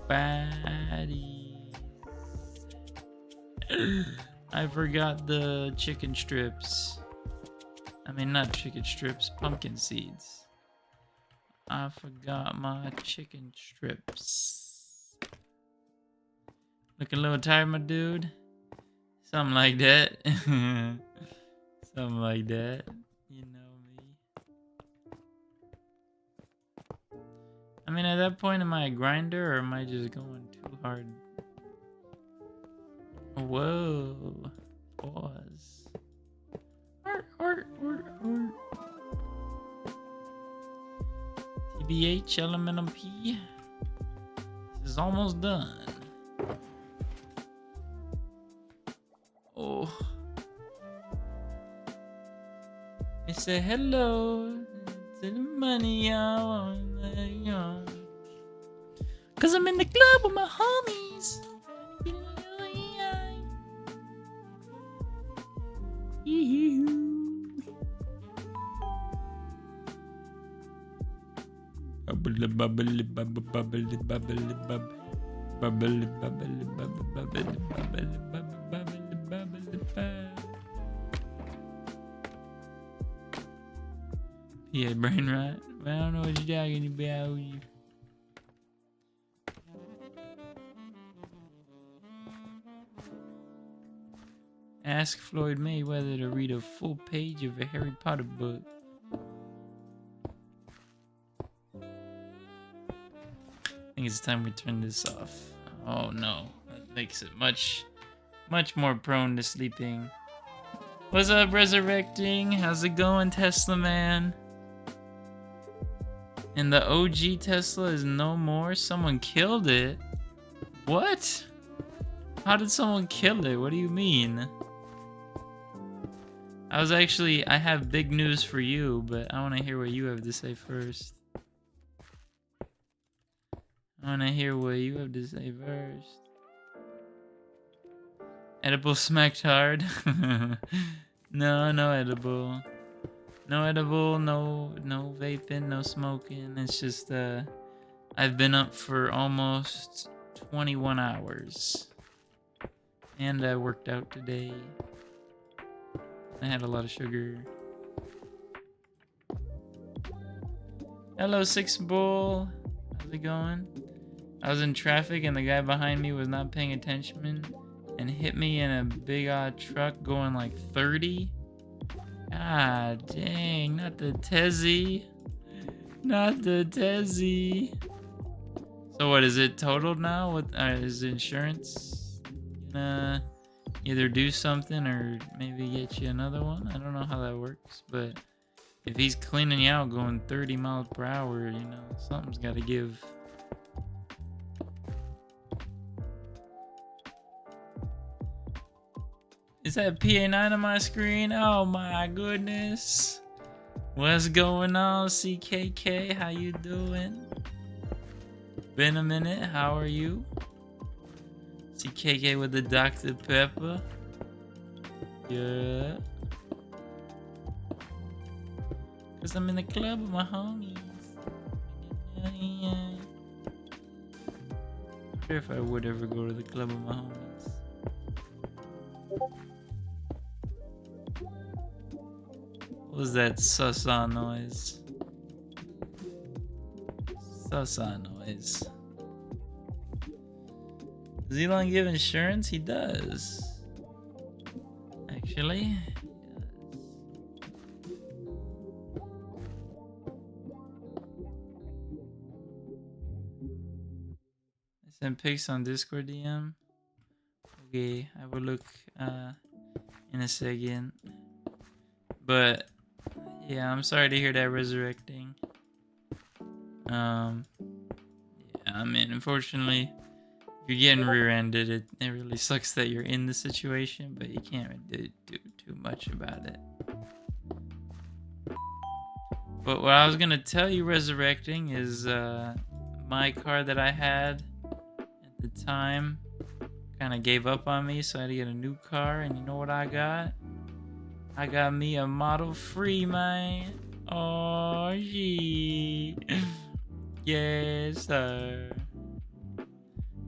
Baddies. I forgot the chicken strips. I mean, not chicken strips, pumpkin seeds. I forgot my chicken strips. Looking a little tired, my dude? Something like that. Something like that. You know me. I mean, at that point, am I a grinder or am I just going too hard? Whoa. Pause. TBH Elemental P. This is almost done. Oh. I say hello to the money I want. Cause I'm in the club with my homies. Bubbly, bubbly, bubbly, bubbly, bubbly, bubbly, bubbly, bubbly, bubbly, bubbly, bubbly, bubbly. Yeah, brain rot. I don't know what you're talking about. Ask Floyd Mayweather to read a full page of a Harry Potter book. I think it's time we turn this off. Oh no, that makes it much more prone to sleeping. What's up, Resurrecting? How's it going, Tesla Man? And the OG Tesla is no more? Someone killed it? What? How did someone kill it? What do you mean? I have big news for you, but I want to hear what you have to say first. I want to hear what you have to say first. Edible smacked hard? No edible. No edible, no vaping, no smoking. It's just, I've been up for almost 21 hours. And I worked out today. I had a lot of sugar. Hello, Six Bull. How's it going? I was in traffic and the guy behind me was not paying attention and hit me in a big odd truck going like 30. Ah, dang, not the Tezzy. Not the Tezzy. So what, is it totaled now? What is insurance gonna either do something or maybe get you another one? I don't know how that works, but if he's cleaning you out going 30 miles per hour, you know, something's gotta give. Is that PA9 on my screen? Oh my goodness. What's going on, CKK? How you doing? Been a minute, how are you? CKK with the Dr. Pepper. Yeah. Cause I'm in the club with my homies. I wonder if I would ever go to the club with my homies. What was that sussa noise? Sussa noise. Does Elon give insurance? He does. Actually, he does. I sent pics on Discord DM. Okay, I will look in a second. But yeah, I'm sorry to hear that, Resurrecting. Yeah, I mean, unfortunately, if you're getting rear-ended, it really sucks that you're in the situation, but you can't really do too much about it. But what I was gonna tell you, Resurrecting, is my car that I had at the time kind of gave up on me, so I had to get a new car, and you know what I got? I got me a Model 3, man. Oh, gee. Yes, sir.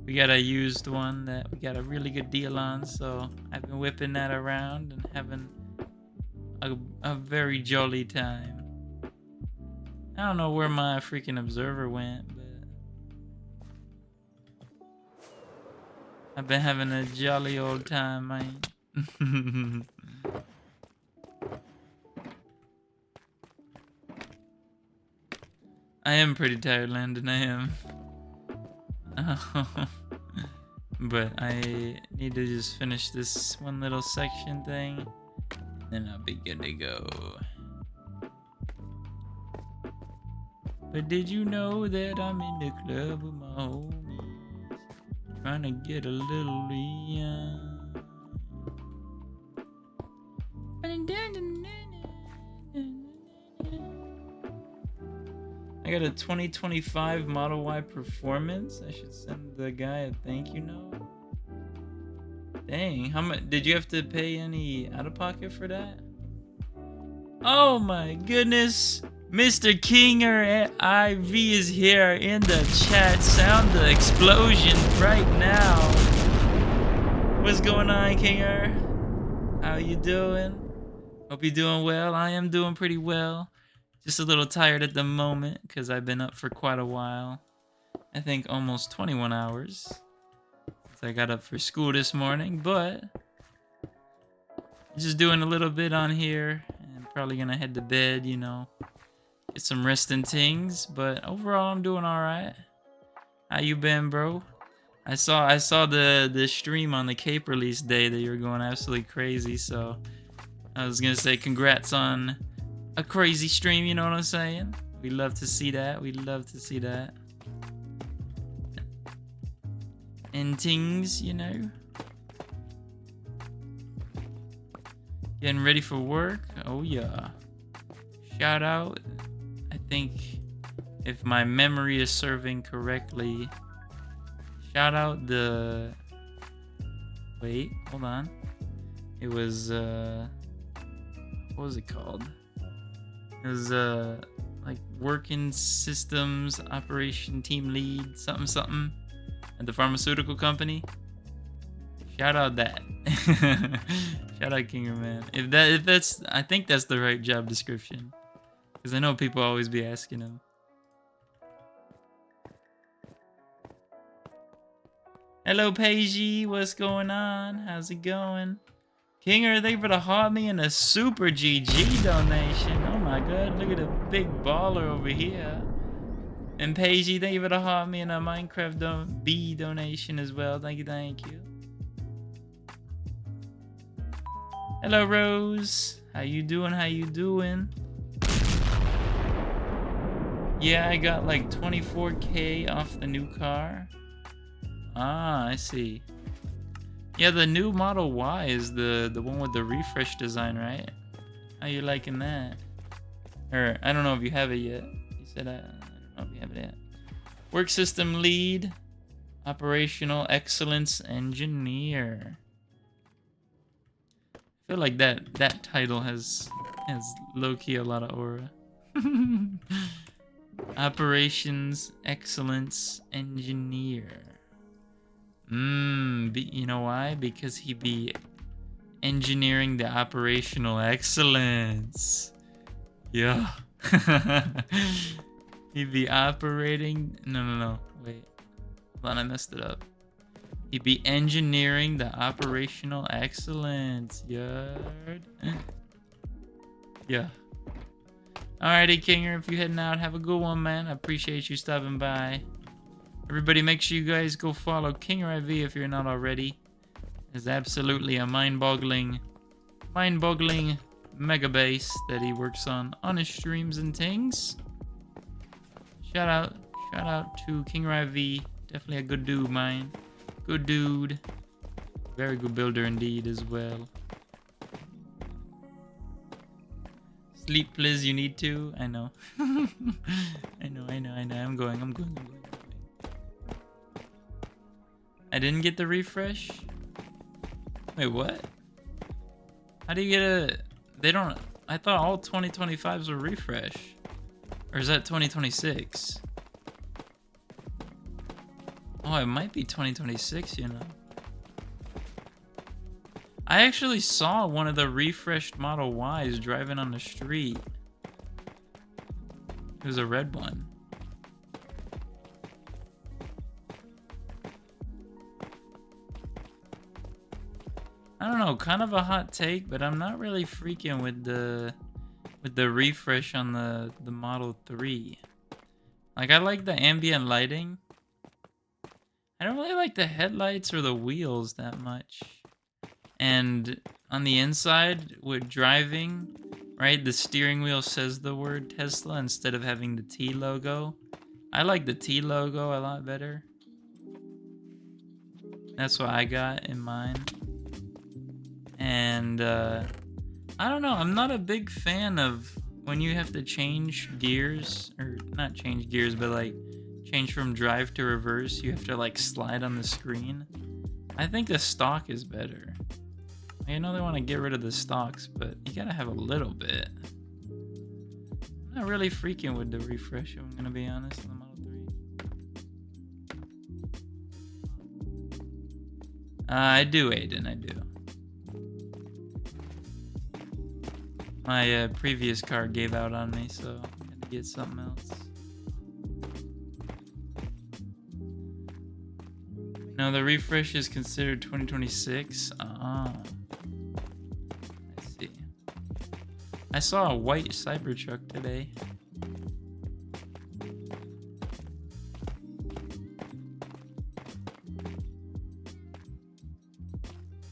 We got a used one that we got a really good deal on, so I've been whipping that around and having a very jolly time. I don't know where my freaking observer went, but I've been having a jolly old time, man. I am pretty tired, Landon. I am. But I need to just finish this one little section thing, and then I'll be good to go. But did you know that I'm in the club with my homies, trying to get a little Leon? I got a 2025 Model Y Performance. I should send the guy a thank you note. Dang, how much did you have to pay any out of pocket for that? Oh my goodness. Mr. Kinger IV is here in the chat. Sound the explosion right now. What's going on, Kinger? How you doing? Hope you're doing well. I am doing pretty well. Just a little tired at the moment because I've been up for quite a while. I think almost 21 hours since I got up for school this morning, but Just doing a little bit on here, and probably gonna head to bed, you know, get some rest and things. But overall, I'm doing all right. How you been, bro? I saw the stream on the Cape release day that you were going absolutely crazy. So I was gonna say congrats on a crazy stream. You know what I'm saying? We love to see that. We love to see that. And things, you know. Getting ready for work. Oh yeah. Shout out. I think if my memory is serving correctly, shout out the... Wait, hold on. It was, what was it called? It was, like working systems operation team lead, something something, at the pharmaceutical company. Shout out that. Shout out Kinger, man. If that's, I think that's the right job description, because I know people always be asking him. Hello, Paigey. What's going on? How's it going? Kinger, thank you for the hot me and a super GG donation. Oh my god, look at the big baller over here. And Paigey, thank you for the hot me and a Minecraft B donation as well. Thank you, thank you. Hello, Rose. How you doing? How you doing? Yeah, I got like 24K off the new car. Ah, I see. Yeah, the new Model Y is the one with the refresh design, right? How you liking that? Or, I don't know if you have it yet. You said I don't know if you have it yet. Work system lead. Operational excellence engineer. I feel like that title has low-key a lot of aura. Operations excellence engineer. You know why? Because he be engineering the operational excellence. Yeah. He'd be operating... No. Wait. Hold on, I messed it up. He'd be engineering the operational excellence. Yard. Yeah. Alrighty, Kinger, if you're heading out, have a good one, man. I appreciate you stopping by. Everybody, make sure you guys go follow Kinger IV if you're not already. It's absolutely a mind-boggling mega base that he works on his streams and things. Shout out to Kinger IV. Definitely a good dude, man. Good dude. Very good builder indeed as well. Sleep, please. You need to. I know. I know. I'm going. I didn't get the refresh. Wait, what? How do you get a... They don't... I thought all 2025s were refresh. Or is that 2026? Oh, it might be 2026, you know. I actually saw one of the refreshed Model Ys driving on the street. It was a red one. I don't know, kind of a hot take, but I'm not really freaking with the refresh on the Model 3. Like, I like the ambient lighting. I don't really like the headlights or the wheels that much. And on the inside, with driving, right, the steering wheel says the word Tesla instead of having the T logo. I like the T logo a lot better. That's what I got in mine. And I don't know, I'm not a big fan of when you have to change gears, or not change gears, but like change from drive to reverse. You have to like slide on the screen. I think the stock is better. I know they want to get rid of the stocks, but you gotta have a little bit. I'm not really freaking with the refresh, I'm gonna be honest, on the Model 3. I do, Aiden, I do. My previous car gave out on me, so I had to get something else. No, the refresh is considered 2026. I saw a white Cybertruck today.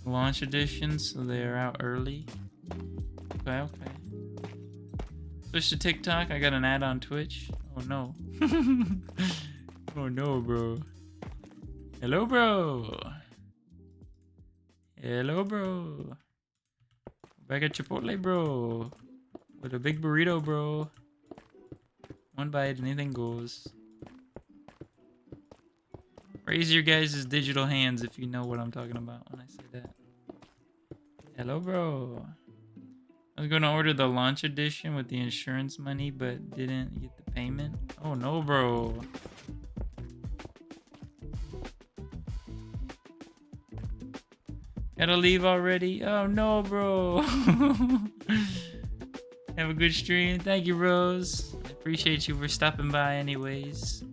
Launch edition, so they're out early. Okay. Switch to TikTok. I got an ad on Twitch. Oh no. Oh no, bro. Hello, bro. Hello, bro. Back at Chipotle, bro. With a big burrito, bro. One bite, anything goes. Raise your guys' digital hands if you know what I'm talking about when I say that. Hello, bro. I was going to order the launch edition with the insurance money, but didn't get the payment. Oh no, bro. Gotta leave already? Oh no, bro. Have a good stream. Thank you, Rose. I appreciate you for stopping by anyways.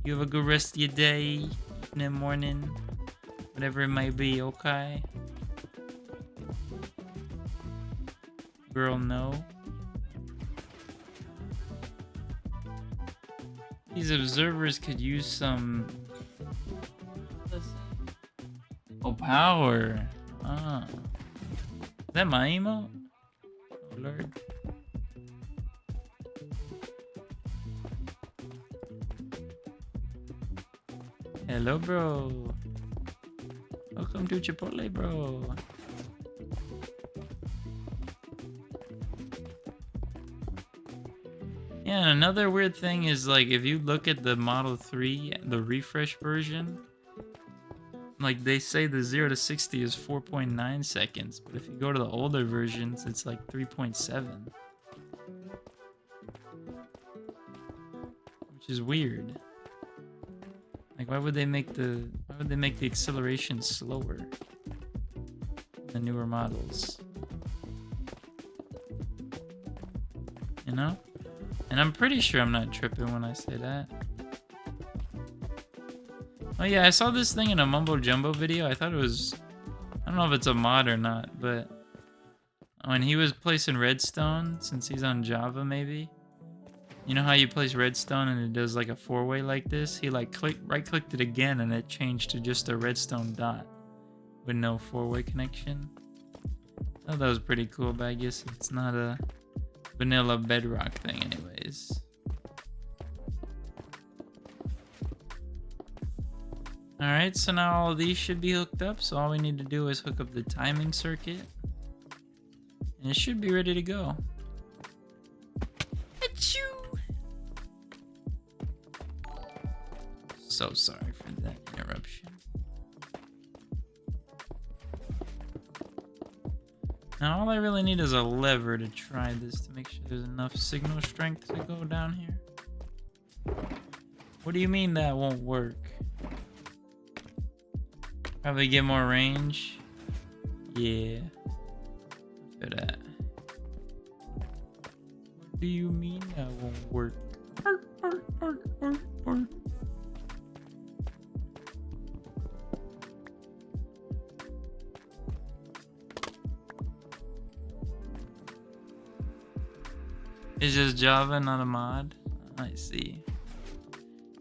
You have a good rest of your day, evening, morning, whatever it might be, okay? Girl, no. These observers could use some... Oh, power. Ah. Is that my emote? Oh, Lord. Hello, bro. Welcome to Chipotle, bro. Yeah, and another weird thing is, like, if you look at the Model 3, the refresh version, like, they say the 0 to 60 is 4.9 seconds, but if you go to the older versions, it's like 3.7. Which is weird. Like, why would they make the acceleration slower in the newer models? You know? And I'm pretty sure I'm not tripping when I say that. Oh yeah, I saw this thing in a Mumbo Jumbo video. I thought it was... I don't know if it's a mod or not, but... when he was placing redstone, since he's on Java maybe... You know how you place redstone and it does like a four-way like this? He like right-clicked it again and it changed to just a redstone dot. With no four-way connection. I thought that was pretty cool, but I guess it's not a vanilla bedrock thing anyways. Alright, so now all of these should be hooked up, so all we need to do is hook up the timing circuit. And it should be ready to go. Achoo! So sorry for that interruption. Now all I really need is a lever to try this to make sure there's enough signal strength to go down here. What do you mean that won't work? Probably get more range? Yeah. After that. What do you mean that won't work? It's just Java, not a mod? I see.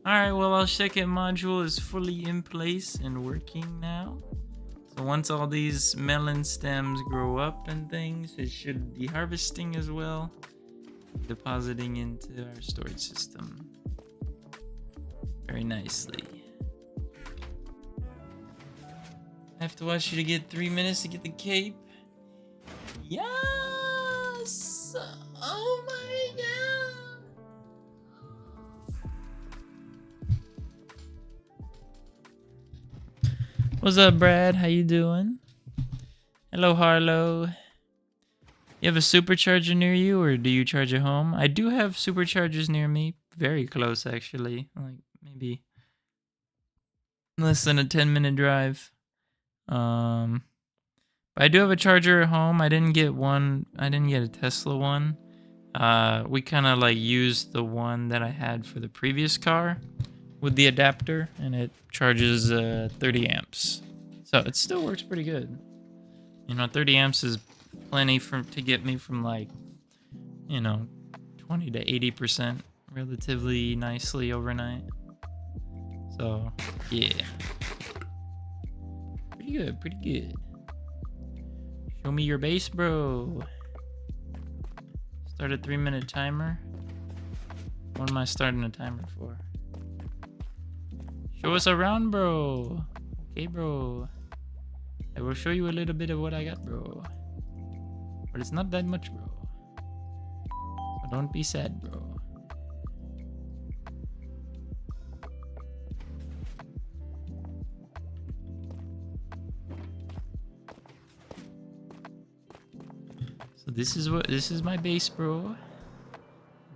Alright, well, our second module is fully in place and working now. So once all these melon stems grow up and things, it should be harvesting as well. Depositing into our storage system. Very nicely. I have to watch you to get 3 minutes to get the cape. Yes! Oh my god! What's up, Brad? How you doing? Hello, Harlow. You have a supercharger near you, or do you charge at home? I do have superchargers near me. Very close, actually. Like, maybe less than a 10-minute drive. But I do have a charger at home. I didn't get a Tesla one. We kind of like used the one that I had for the previous car with the adapter, and it charges 30 amps. So it still works pretty good. You know, 30 amps is plenty to get me from like you know, 20 to 80% relatively nicely overnight. So, yeah. Pretty good, pretty good. Show me your base, bro. Start a 3-minute timer. What am I starting a timer for? Show us around, bro. Okay, bro. I will show you a little bit of what I got, bro. But it's not that much, bro. So don't be sad, bro. So this is my base, bro.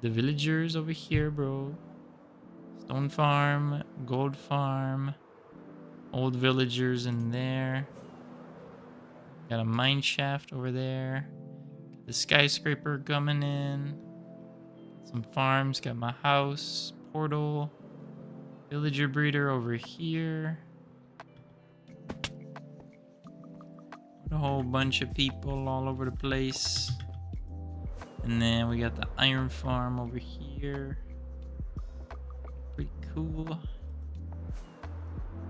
The villagers over here, bro. Stone farm, gold farm, old villagers in there. Got a mine shaft over there. The skyscraper coming in. Some farms. Got my house, portal, villager breeder over here. A whole bunch of people all over the place. And then we got the iron farm over here. Pretty cool.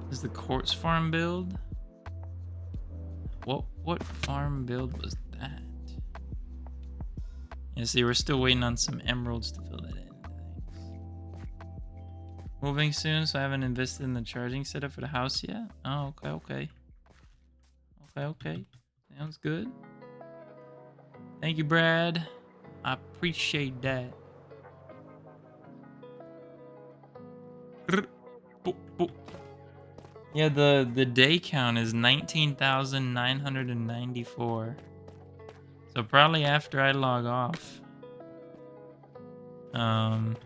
This is the quartz farm build. What farm build was that? Yeah, see, we're still waiting on some emeralds to fill that in. Moving soon, so I haven't invested in the charging setup for the house yet. Oh, okay. Okay. Sounds good. Thank you, Brad. I appreciate that. Yeah, the day count is 19,994. So probably after I log off. You're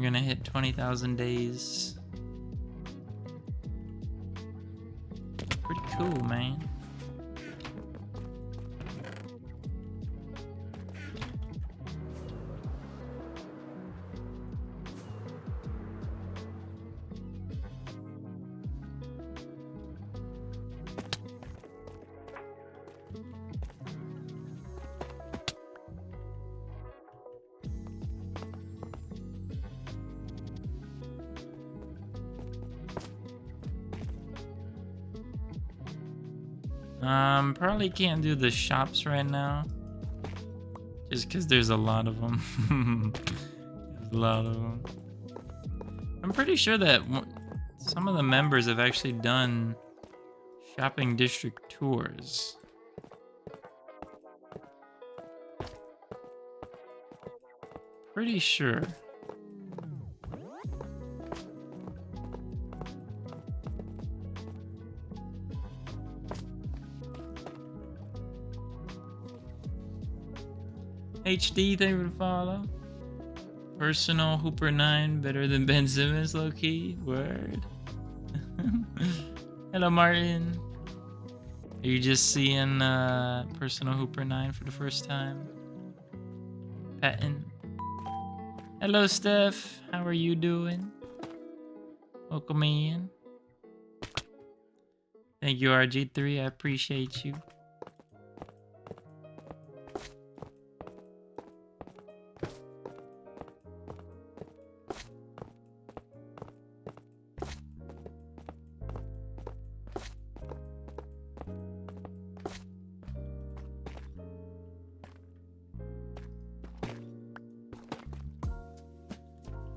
gonna hit 20,000 days. Pretty cool, man. Probably can't do the shops right now. Just because there's a lot of them. There's a lot of them. I'm pretty sure that some of the members have actually done shopping district tours. Pretty sure. HD, thank you for the follow. Personal Hooper 9, better than Ben Simmons, low key. Word. Hello, Martin. Are you just seeing Personal Hooper 9 for the first time? Patton. Hello, Steph. How are you doing? Welcome in. Thank you, RG3. I appreciate you.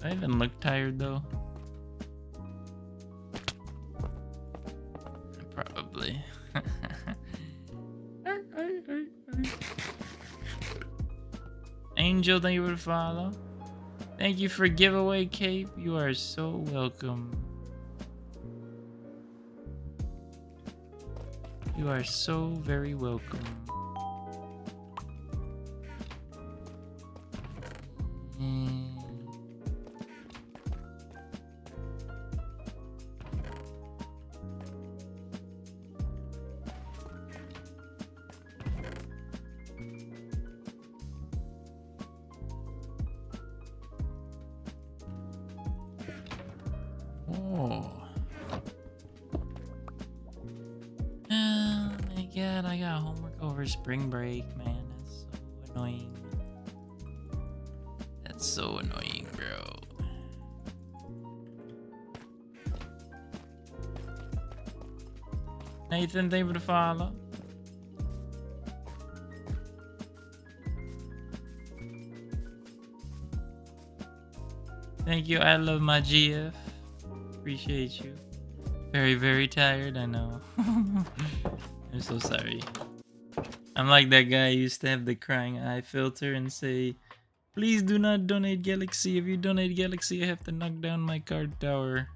I even look tired though. Probably. Angel, thank you for the follow. Thank you for giveaway cape. You are so welcome. You are so very welcome. Oh my god, I got homework over spring break, man. That's so Annoying. That's so annoying, bro. Nathan, thank you for the follow. Thank you. I love my GF. Appreciate you. Very, very tired. I know. I'm so sorry. I'm like that guy who used to have the crying eye filter and say, please do not donate Galaxy. If you donate Galaxy, I have to knock down my card tower.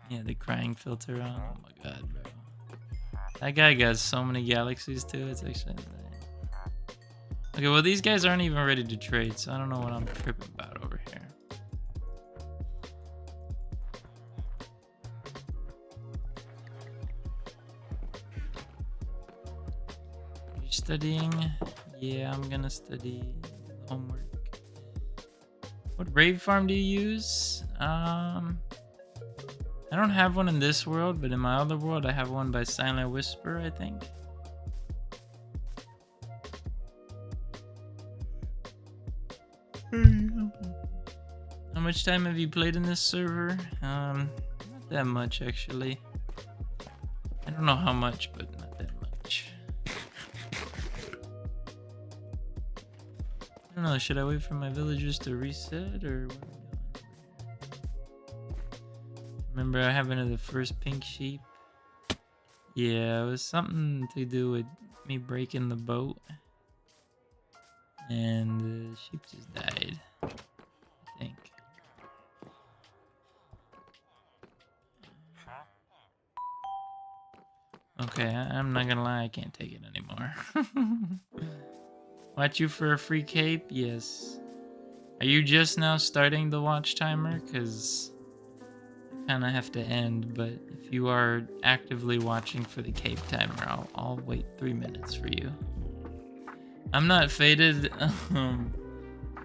Yeah, the crying filter on. Oh my god, bro. That guy got so many galaxies too. It's actually insane. Okay, well these guys aren't even ready to trade, so I don't know what I'm tripping about over here. You studying? Yeah, I'm gonna study homework. What raid farm do you use? I don't have one in this world, but in my other world I have one by Silent Whisper, I think. How much time have you played in this server? Not that much actually. I don't know how much, but not that much. I don't know, should I wait for my villagers to reset or what? Remember I having the first pink sheep? Yeah, it was something to do with me breaking the boat. And the sheep just died, I think. Okay, I'm not gonna lie, I can't take it anymore. Watch you for a free cape? Yes. Are you just now starting the watch timer? Because I kind of have to end, but if you are actively watching for the cape timer, I'll wait 3 minutes for you. I'm not faded.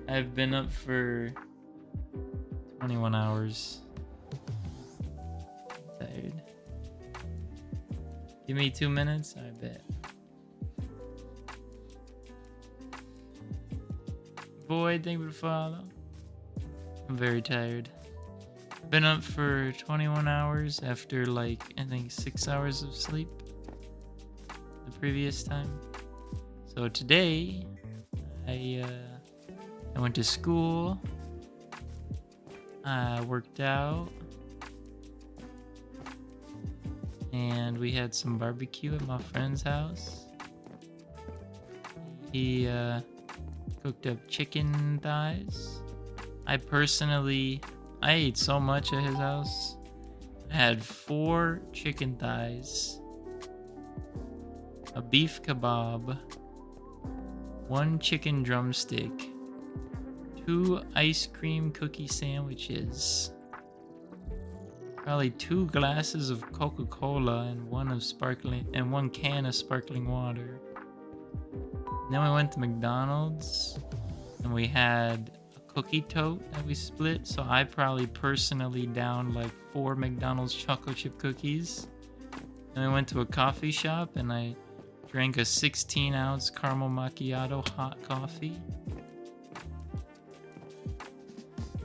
I've been up for 21 hours. I'm tired. Give me 2 minutes, I bet. Boy, thank you for the follow. I'm very tired. Been up for 21 hours after like, I think 6 hours of sleep the previous time. So today, I went to school, I worked out, and we had some barbecue at my friend's house. He cooked up chicken thighs. I ate so much at his house. I had 4 chicken thighs, a beef kebab, 1 chicken drumstick, 2 ice cream cookie sandwiches, probably 2 glasses of Coca-Cola and 1 can of sparkling water. Then we went to McDonald's and we had a cookie tote that we split. So I probably personally downed like 4 McDonald's chocolate chip cookies. And I went to a coffee shop and I drank a 16-ounce caramel macchiato hot coffee.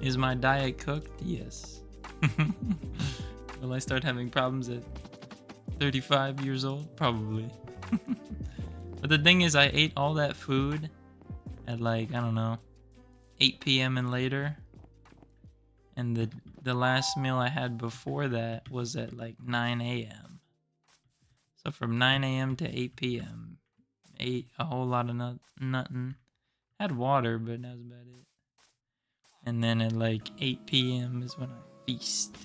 Is my diet cooked? Yes. Will I start having problems at 35 years old? Probably. But the thing is, I ate all that food at like, I don't know, 8 p.m. and later. And the last meal I had before that was at like 9 a.m. So from 9 a.m. to 8 p.m. ate a whole lot of nothing. Had water, but that was about it. And then at like 8 p.m. is when I feast.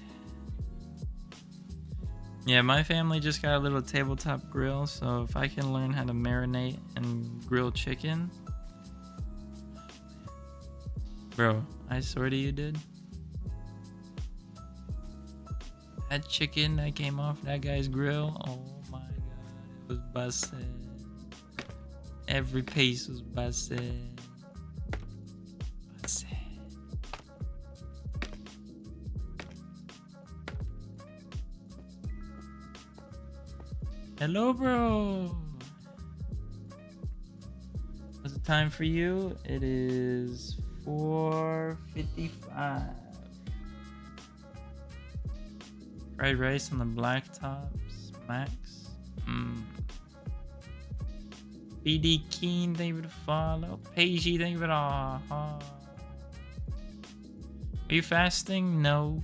Yeah, my family just got a little tabletop grill, so if I can learn how to marinate and grill chicken. Bro, I swear to you, dude. That chicken that came off that guy's grill, oh my god, it was busted. Every piece was busted. Busted. Hello, bro. time for you? It is 4:55. Fried rice on the blacktops, Max. BD Keen, thank you for the follow. Paigey, thank you for the Are you fasting? No.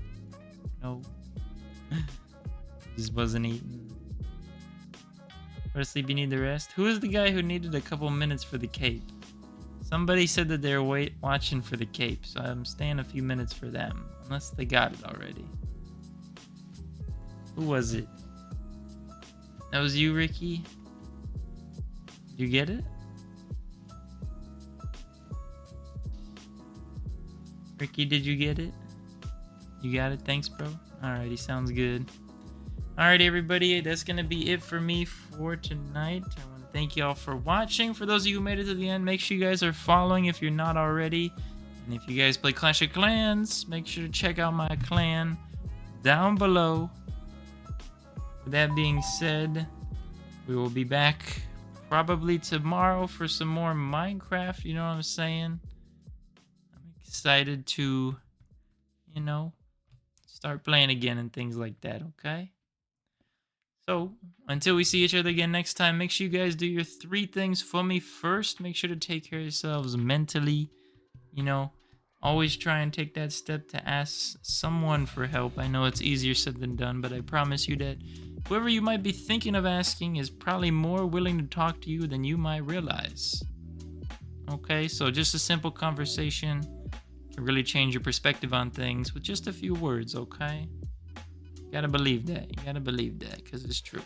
No. Just wasn't eating. Go to sleep, you need the rest. Who is the guy who needed a couple minutes for the cape? Somebody said that they're watching for the cape, so I'm staying a few minutes for them. Unless they got it already. Who was it? That was you, Ricky? Did you get it? Ricky, did you get it? You got it? Thanks, bro. Alrighty, sounds good. Alright, everybody, that's going to be it for me for tonight. I want to thank you all for watching. For those of you who made it to the end, make sure you guys are following if you're not already. And if you guys play Clash of Clans, make sure to check out my clan down below. With that being said, we will be back probably tomorrow for some more Minecraft, you know what I'm saying? I'm excited to, you know, start playing again and things like that, okay? So, until we see each other again next time, make sure you guys do your 3 things for me first. Make sure to take care of yourselves mentally, you know. Always try and take that step to ask someone for help. I know it's easier said than done, but I promise you that whoever you might be thinking of asking is probably more willing to talk to you than you might realize. Okay, so just a simple conversation can really change your perspective on things with just a few words, okay? You gotta believe that. You gotta believe that, because it's true.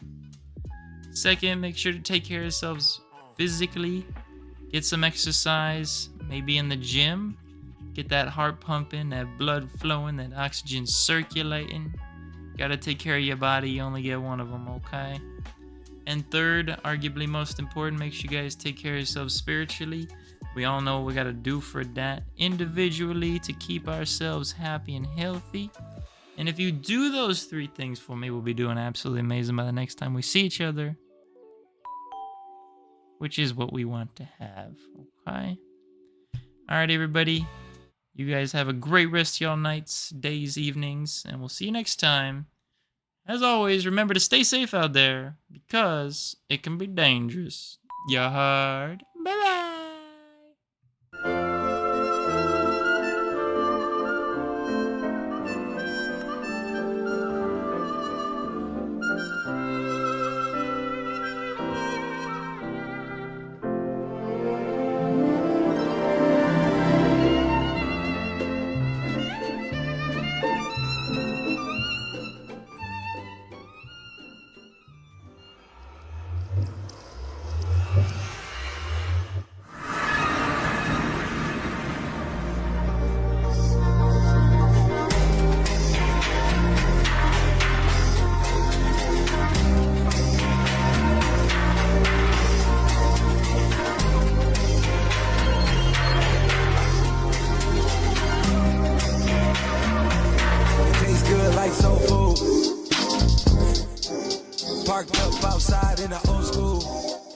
Second, make sure to take care of yourselves physically. Get some exercise, maybe in the gym. Get that heart pumping, that blood flowing, that oxygen circulating. Gotta take care of your body. You only get one of them, okay? And third, arguably most important, make sure you guys take care of yourselves spiritually. We all know what we gotta do for that individually to keep ourselves happy and healthy. And if you do those 3 things for me, we'll be doing absolutely amazing by the next time we see each other. Which is what we want to have, okay? Alright, everybody. You guys have a great rest of y'all nights, days, evenings, and we'll see you next time. As always, remember to stay safe out there, because it can be dangerous. You heard? Bye-bye! Soul food. Parked up outside in the old school.